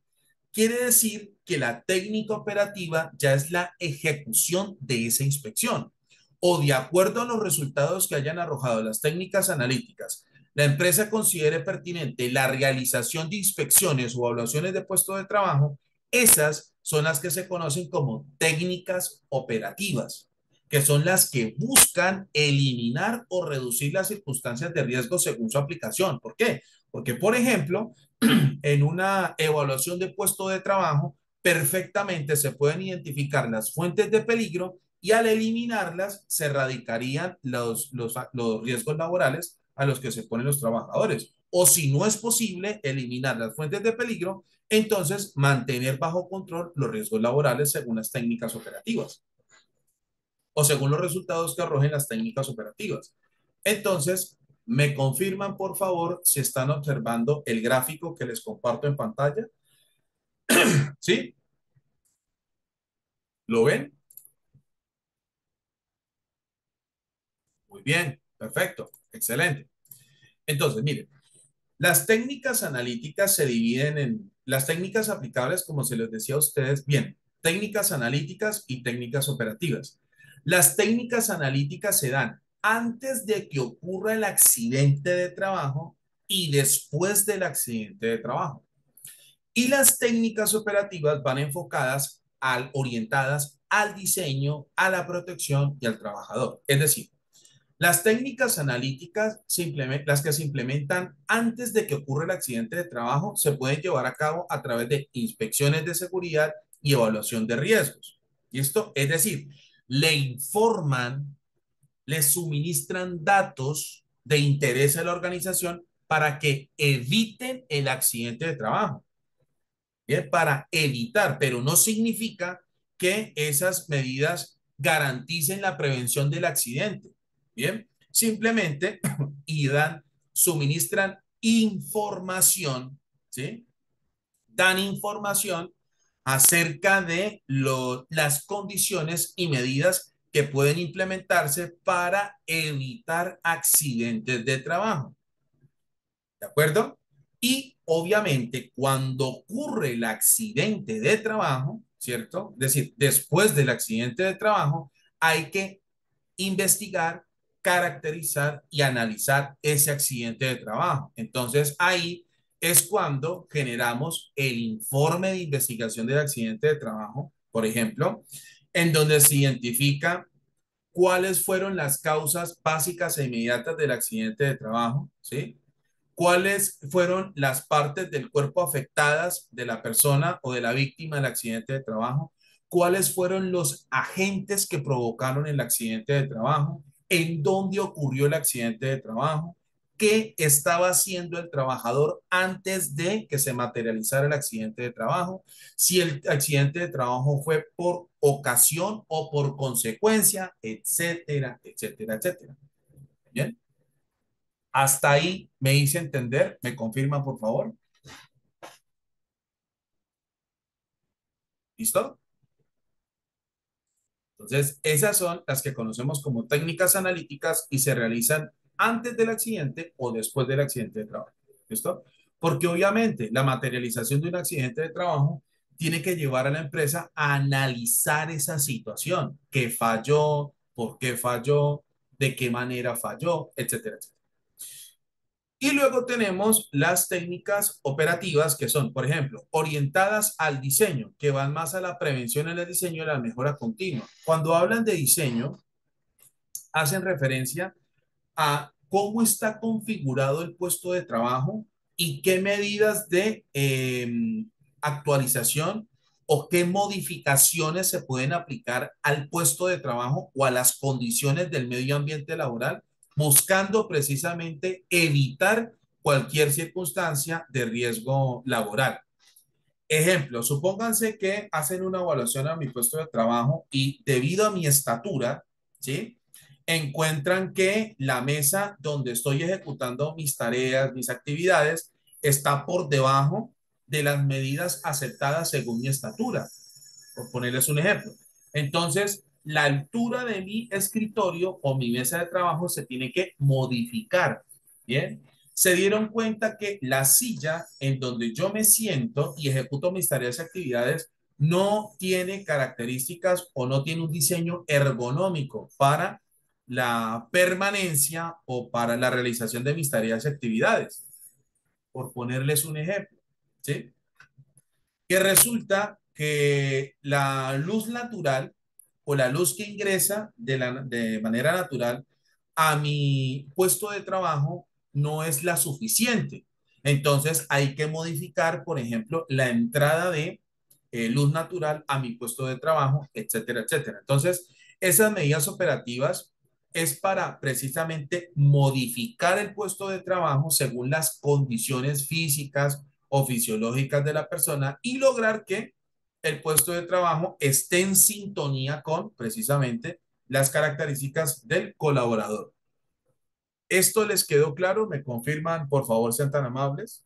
Quiere decir que la técnica operativa ya es la ejecución de esa inspección o de acuerdo a los resultados que hayan arrojado las técnicas analíticas, la empresa considere pertinente la realización de inspecciones o evaluaciones de puestos de trabajo, esas son las que se conocen como técnicas operativas, que son las que buscan eliminar o reducir las circunstancias de riesgo según su aplicación. ¿Por qué? Porque, por ejemplo, en una evaluación de puesto de trabajo, perfectamente se pueden identificar las fuentes de peligro y al eliminarlas se erradicarían los riesgos laborales a los que se ponen los trabajadores. O si no es posible eliminar las fuentes de peligro, entonces mantener bajo control los riesgos laborales según las técnicas operativas o según los resultados que arrojen las técnicas operativas. Entonces, ¿me confirman, por favor, si están observando el gráfico que les comparto en pantalla? ¿Sí? ¿Lo ven? Muy bien, perfecto, excelente. Entonces, miren, las técnicas analíticas se dividen en las técnicas aplicables, como se les decía a ustedes, bien, técnicas analíticas y técnicas operativas. Las técnicas analíticas se dan antes de que ocurra el accidente de trabajo y después del accidente de trabajo. Y las técnicas operativas van enfocadas orientadas al diseño, a la protección y al trabajador. Es decir, las técnicas analíticas, las que se implementan antes de que ocurra el accidente de trabajo, se pueden llevar a cabo a través de inspecciones de seguridad y evaluación de riesgos. Y esto es decir, le informan, le suministran datos de interés a la organización para que eviten el accidente de trabajo. Bien, para evitar, pero no significa que esas medidas garanticen la prevención del accidente. Bien, simplemente y suministran información, ¿sí? Dan información acerca de las condiciones y medidas que pueden implementarse para evitar accidentes de trabajo. ¿De acuerdo? Y obviamente cuando ocurre el accidente de trabajo, ¿cierto? Es decir, después del accidente de trabajo, hay que investigar, caracterizar y analizar ese accidente de trabajo. Entonces ahí es cuando generamos el informe de investigación del accidente de trabajo, por ejemplo, en donde se identifica cuáles fueron las causas básicas e inmediatas del accidente de trabajo, ¿sí? ¿Cuáles fueron las partes del cuerpo afectadas de la persona o de la víctima del accidente de trabajo? ¿Cuáles fueron los agentes que provocaron el accidente de trabajo? ¿En dónde ocurrió el accidente de trabajo? ¿Qué estaba haciendo el trabajador antes de que se materializara el accidente de trabajo? Si el accidente de trabajo fue por ocasión o por consecuencia, etcétera, etcétera, etcétera. ¿Bien? Hasta ahí me hice entender. ¿Me confirma, por favor? ¿Listo? Entonces, esas son las que conocemos como técnicas analíticas y se realizan antes del accidente o después del accidente de trabajo. ¿Listo? Porque obviamente la materialización de un accidente de trabajo tiene que llevar a la empresa a analizar esa situación. ¿Qué falló? ¿Por qué falló? ¿De qué manera falló? Etcétera, etcétera. Y luego tenemos las técnicas operativas que son, por ejemplo, orientadas al diseño, que van más a la prevención en el diseño y la mejora continua. Cuando hablan de diseño, hacen referencia a cómo está configurado el puesto de trabajo y qué medidas de actualización o qué modificaciones se pueden aplicar al puesto de trabajo o a las condiciones del medio ambiente laboral, buscando precisamente evitar cualquier circunstancia de riesgo laboral. Ejemplo, supónganse que hacen una evaluación a mi puesto de trabajo y debido a mi estatura, ¿sí? Encuentran que la mesa donde estoy ejecutando mis tareas, mis actividades, está por debajo de las medidas aceptadas según mi estatura, por ponerles un ejemplo. Entonces, la altura de mi escritorio o mi mesa de trabajo se tiene que modificar, ¿bien? Se dieron cuenta que la silla en donde yo me siento y ejecuto mis tareas y actividades no tiene características o no tiene un diseño ergonómico para la permanencia o para la realización de mis tareas y actividades, por ponerles un ejemplo, ¿sí? Que resulta que la luz natural o la luz que ingresa de manera natural a mi puesto de trabajo no es la suficiente. Entonces hay que modificar, por ejemplo, la entrada de luz natural a mi puesto de trabajo, etcétera, etcétera. Entonces, esas medidas operativas es para precisamente modificar el puesto de trabajo según las condiciones físicas o fisiológicas de la persona y lograr que el puesto de trabajo esté en sintonía con precisamente las características del colaborador. ¿Esto les quedó claro? ¿Me confirman? Por favor, sean tan amables.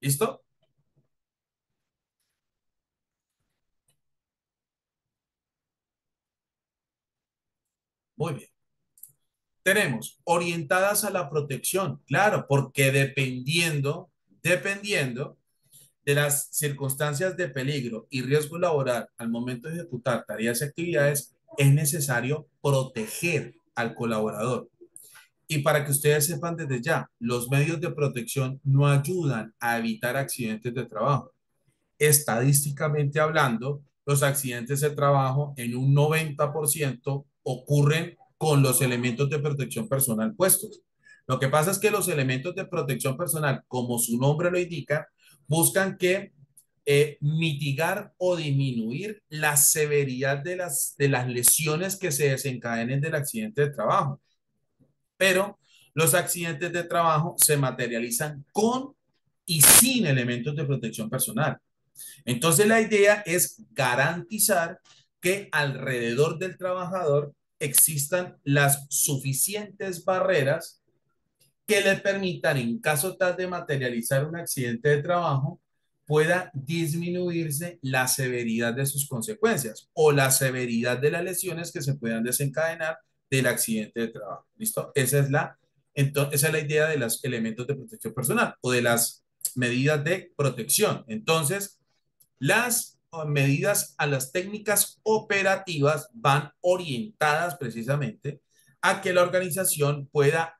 ¿Listo? Muy bien. Tenemos orientadas a la protección, claro, porque dependiendo de las circunstancias de peligro y riesgo laboral al momento de ejecutar tareas y actividades, es necesario proteger al colaborador. Y para que ustedes sepan desde ya, los medios de protección no ayudan a evitar accidentes de trabajo. Estadísticamente hablando, los accidentes de trabajo en un 90% ocurren con los elementos de protección personal puestos. Lo que pasa es que los elementos de protección personal, como su nombre lo indica, buscan que mitigar o disminuir la severidad de las lesiones que se desencadenen del accidente de trabajo. Pero los accidentes de trabajo se materializan con y sin elementos de protección personal. Entonces la idea es garantizar que alrededor del trabajador existan las suficientes barreras que le permitan, en caso tal de materializar un accidente de trabajo, pueda disminuirse la severidad de sus consecuencias o la severidad de las lesiones que se puedan desencadenar del accidente de trabajo. ¿Listo? Esa es la idea de los elementos de protección personal o de las medidas de protección. Entonces, las medidas a las técnicas operativas van orientadas precisamente a que la organización pueda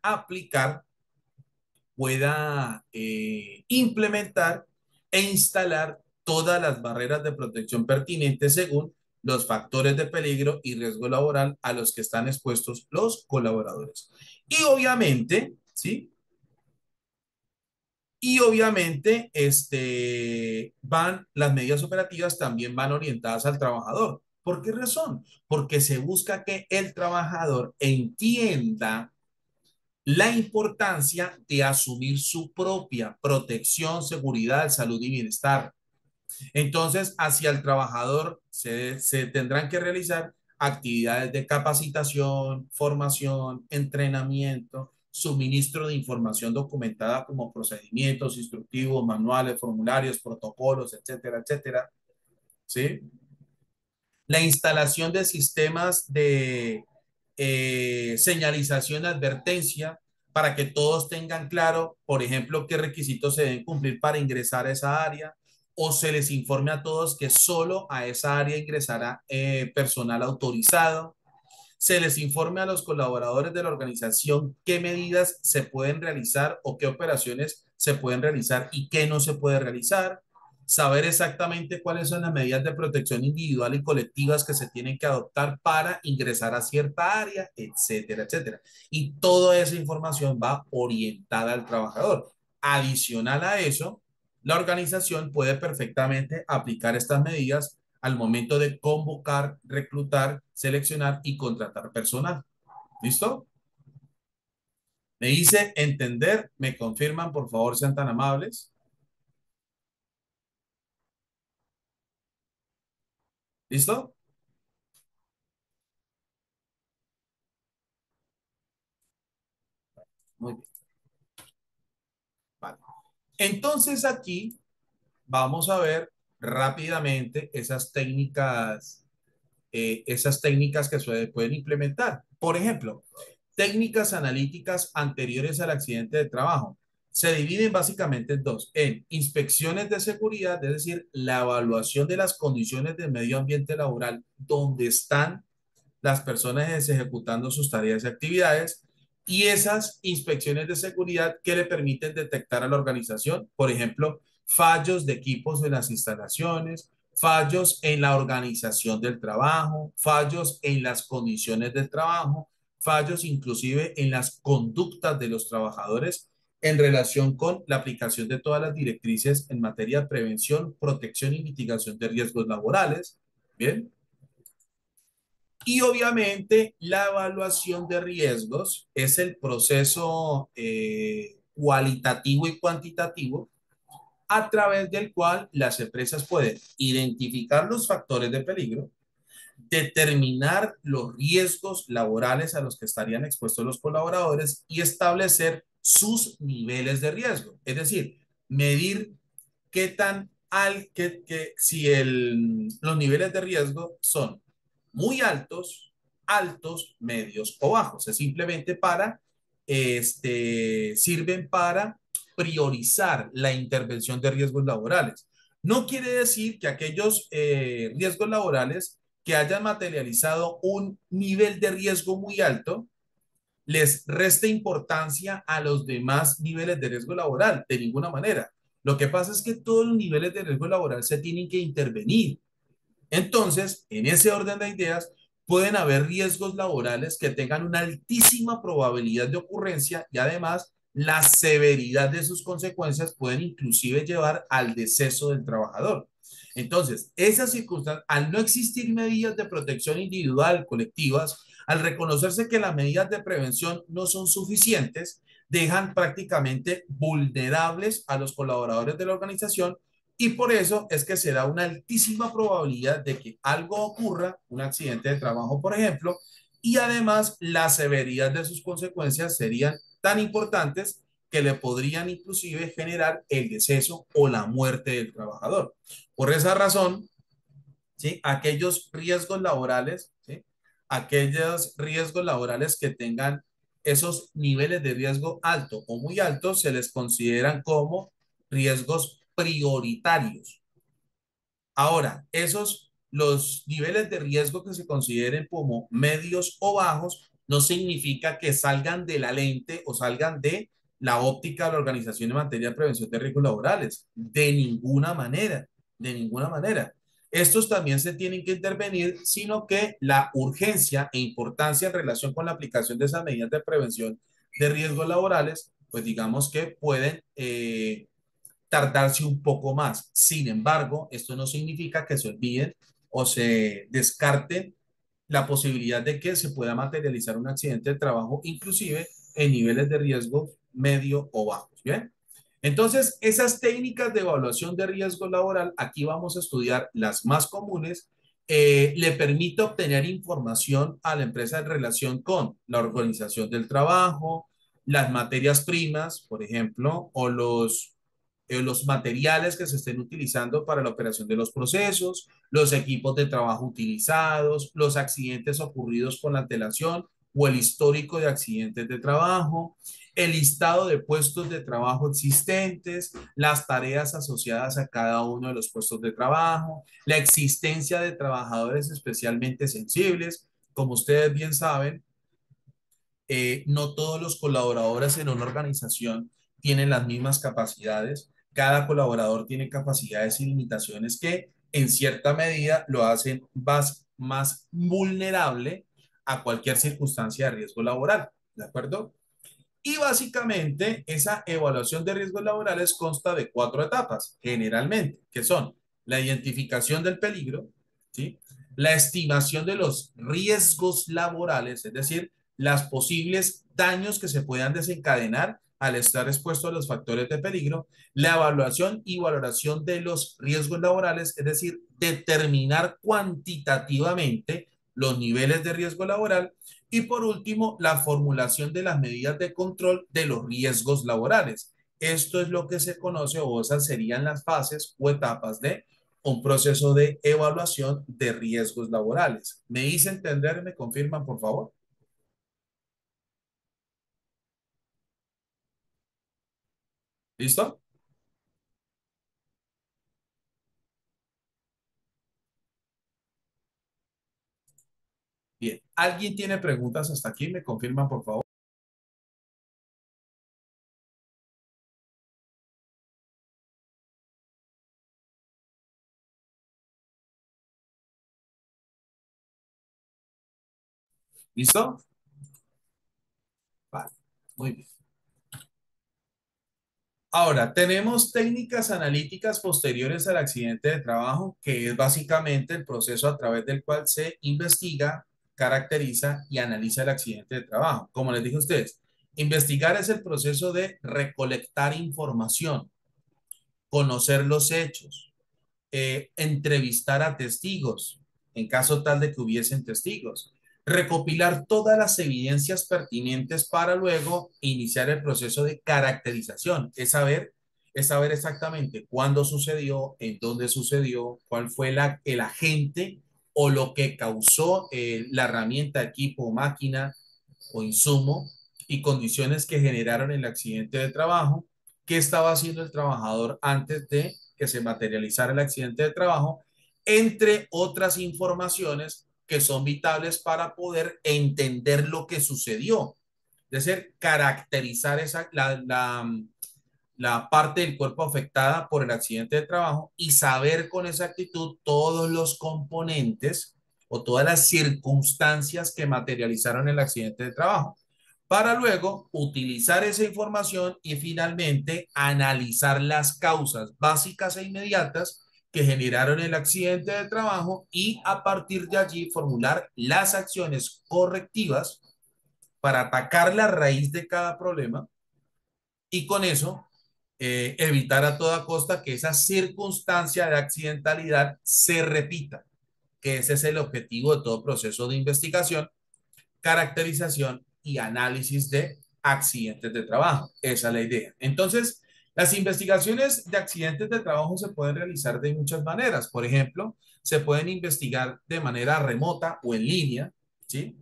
implementar e instalar todas las barreras de protección pertinentes según los factores de peligro y riesgo laboral a los que están expuestos los colaboradores. Y obviamente, ¿sí? Y obviamente, las medidas operativas también van orientadas al trabajador. ¿Por qué razón? Porque se busca que el trabajador entienda la importancia de asumir su propia protección, seguridad, salud y bienestar. Entonces, hacia el trabajador se tendrán que realizar actividades de capacitación, formación, entrenamiento, suministro de información documentada como procedimientos instructivos, manuales, formularios, protocolos, etcétera, etcétera. ¿Sí? La instalación de sistemas de señalización de advertencia para que todos tengan claro, por ejemplo, qué requisitos se deben cumplir para ingresar a esa área, o se les informe a todos que solo a esa área ingresará personal autorizado, se les informe a los colaboradores de la organización qué medidas se pueden realizar o qué operaciones se pueden realizar y qué no se puede realizar, saber exactamente cuáles son las medidas de protección individual y colectivas que se tienen que adoptar para ingresar a cierta área, etcétera, etcétera. Y toda esa información va orientada al trabajador. Adicional a eso, la organización puede perfectamente aplicar estas medidas al momento de convocar, reclutar, seleccionar y contratar personal. ¿Listo? Me hice entender, me confirman, por favor, sean tan amables. ¿Listo? Muy bien. Vale. Entonces aquí vamos a ver rápidamente esas técnicas que se pueden implementar. Por ejemplo, técnicas analíticas anteriores al accidente de trabajo. Se dividen básicamente en dos, en inspecciones de seguridad, es decir, la evaluación de las condiciones del medio ambiente laboral donde están las personas ejecutando sus tareas y actividades, y esas inspecciones de seguridad que le permiten detectar a la organización, por ejemplo, fallos de equipos en las instalaciones, fallos en la organización del trabajo, fallos en las condiciones del trabajo, fallos inclusive en las conductas de los trabajadores en relación con la aplicación de todas las directrices en materia de prevención, protección y mitigación de riesgos laborales. Bien. Y obviamente la evaluación de riesgos es el proceso cualitativo y cuantitativo a través del cual las empresas pueden identificar los factores de peligro, determinar los riesgos laborales a los que estarían expuestos los colaboradores y establecer sus niveles de riesgo. Es decir, medir qué tan si los niveles de riesgo son muy altos, altos, medios o bajos. Es simplemente sirven para priorizar la intervención de riesgos laborales. No quiere decir que aquellos riesgos laborales que hayan materializado un nivel de riesgo muy alto les reste importancia a los demás niveles de riesgo laboral, de ninguna manera. Lo que pasa es que todos los niveles de riesgo laboral se tienen que intervenir. Entonces, en ese orden de ideas, pueden haber riesgos laborales que tengan una altísima probabilidad de ocurrencia y además la severidad de sus consecuencias pueden inclusive llevar al deceso del trabajador. Entonces, esas circunstancias, al no existir medidas de protección individual, colectivas, al reconocerse que las medidas de prevención no son suficientes, dejan prácticamente vulnerables a los colaboradores de la organización y por eso es que se da una altísima probabilidad de que algo ocurra, un accidente de trabajo, por ejemplo, y además la severidad de sus consecuencias serían tan importantes que le podrían inclusive generar el deceso o la muerte del trabajador. Por esa razón, ¿sí? Aquellos riesgos laborales, ¿sí? Aquellos riesgos laborales que tengan esos niveles de riesgo alto o muy altos se les consideran como riesgos prioritarios. Ahora, los niveles de riesgo que se consideren como medios o bajos, no significa que salgan de la lente o salgan de la óptica de la organización en materia de prevención de riesgos laborales. De ninguna manera, de ninguna manera. Estos también se tienen que intervenir, sino que la urgencia e importancia en relación con la aplicación de esas medidas de prevención de riesgos laborales, pues digamos que pueden tardarse un poco más. Sin embargo, esto no significa que se olviden o se descarten la posibilidad de que se pueda materializar un accidente de trabajo, inclusive en niveles de riesgo medio o bajos. ¿Bien? Entonces, esas técnicas de evaluación de riesgo laboral, aquí vamos a estudiar las más comunes. Le permite obtener información a la empresa en relación con la organización del trabajo, las materias primas, por ejemplo, o los materiales que se estén utilizando para la operación de los procesos, los equipos de trabajo utilizados, los accidentes ocurridos con la antelación o el histórico de accidentes de trabajo, el listado de puestos de trabajo existentes, las tareas asociadas a cada uno de los puestos de trabajo, la existencia de trabajadores especialmente sensibles. Como ustedes bien saben, no todos los colaboradores en una organización tienen las mismas capacidades. Cada colaborador tiene capacidades y limitaciones que en cierta medida lo hacen más vulnerable a cualquier circunstancia de riesgo laboral. ¿De acuerdo? Y básicamente esa evaluación de riesgos laborales consta de cuatro etapas, generalmente, que son la identificación del peligro, ¿sí? La estimación de los riesgos laborales, es decir, las posibles daños que se puedan desencadenar al estar expuesto a los factores de peligro, la evaluación y valoración de los riesgos laborales, es decir, determinar cuantitativamente los niveles de riesgo laboral y por último, la formulación de las medidas de control de los riesgos laborales. Esto es lo que se conoce o esas serían las fases o etapas de un proceso de evaluación de riesgos laborales. ¿Me hice entender? ¿Me confirman, por favor? ¿Listo? Bien. ¿Alguien tiene preguntas hasta aquí? ¿Me confirman, por favor? ¿Listo? Vale. Muy bien. Ahora, tenemos técnicas analíticas posteriores al accidente de trabajo, que es básicamente el proceso a través del cual se investiga, caracteriza y analiza el accidente de trabajo. Como les dije a ustedes, investigar es el proceso de recolectar información, conocer los hechos, entrevistar a testigos, en caso tal de que hubiesen testigos, recopilar todas las evidencias pertinentes para luego iniciar el proceso de caracterización, es saber exactamente cuándo sucedió, en dónde sucedió, cuál fue el agente o lo que causó la herramienta, equipo, máquina o insumo y condiciones que generaron el accidente de trabajo, qué estaba haciendo el trabajador antes de que se materializara el accidente de trabajo, entre otras informaciones que son vitales para poder entender lo que sucedió. Es decir, caracterizar la parte del cuerpo afectada por el accidente de trabajo y saber con exactitud todos los componentes o todas las circunstancias que materializaron el accidente de trabajo, para luego utilizar esa información y finalmente analizar las causas básicas e inmediatas que generaron el accidente de trabajo y a partir de allí formular las acciones correctivas para atacar la raíz de cada problema y con eso evitar a toda costa que esa circunstancia de accidentalidad se repita, que ese es el objetivo de todo proceso de investigación, caracterización y análisis de accidentes de trabajo. Esa es la idea. Entonces, las investigaciones de accidentes de trabajo se pueden realizar de muchas maneras. Por ejemplo, se pueden investigar de manera remota o en línea, ¿sí?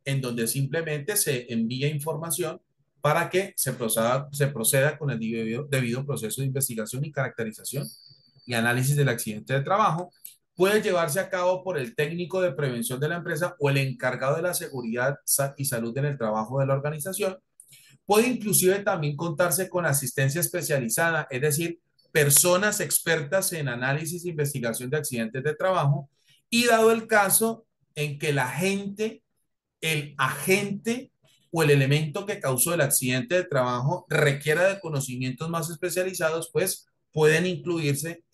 En donde simplemente se envía información para que se proceda con el debido proceso de investigación y caracterización y análisis del accidente de trabajo. Puede llevarse a cabo por el técnico de prevención de la empresa o el encargado de la seguridad y salud en el trabajo de la organización. Puede inclusive también contarse con asistencia especializada, es decir, personas expertas en análisis e investigación de accidentes de trabajo y dado el caso en que el agente o el elemento que causó el accidente de trabajo requiera de conocimientos más especializados, pues pueden incluirse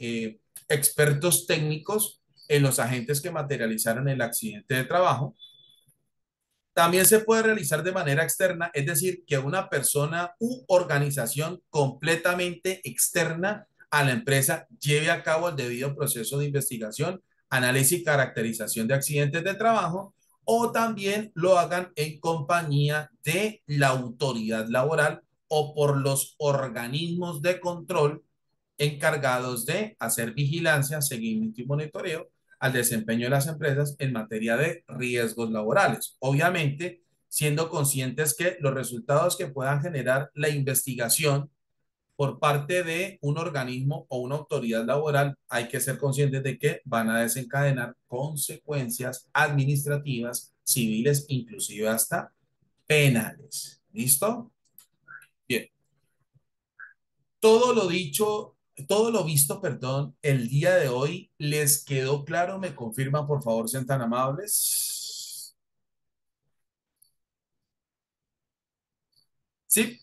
expertos técnicos en los agentes que materializaron el accidente de trabajo. También se puede realizar de manera externa, es decir, que una persona u organización completamente externa a la empresa lleve a cabo el debido proceso de investigación, análisis y caracterización de accidentes de trabajo, o también lo hagan en compañía de la autoridad laboral o por los organismos de control encargados de hacer vigilancia, seguimiento y monitoreo al desempeño de las empresas en materia de riesgos laborales. Obviamente, siendo conscientes que los resultados que puedan generar la investigación por parte de un organismo o una autoridad laboral, hay que ser conscientes de que van a desencadenar consecuencias administrativas, civiles, inclusive hasta penales. ¿Listo? Bien. Todo lo dicho, todo lo visto, perdón, el día de hoy, ¿les quedó claro? ¿Me confirman, por favor, sean tan amables? ¿Sí?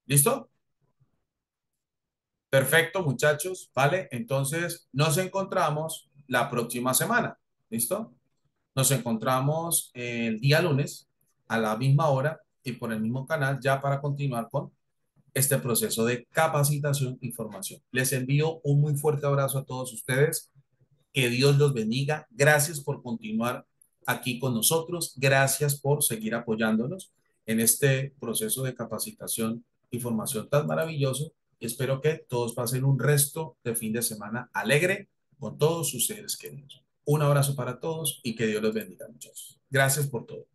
¿Listo? Perfecto, muchachos. Vale, entonces nos encontramos la próxima semana. ¿Listo? Nos encontramos el día lunes a la misma hora y por el mismo canal ya para continuar con este proceso de capacitación y formación. Les envío un muy fuerte abrazo a todos ustedes. Que Dios los bendiga. Gracias por continuar aquí con nosotros. Gracias por seguir apoyándonos en este proceso de capacitación y formación tan maravilloso. Espero que todos pasen un resto de fin de semana alegre con todos sus seres queridos. Un abrazo para todos y que Dios los bendiga, muchachos. Gracias por todo.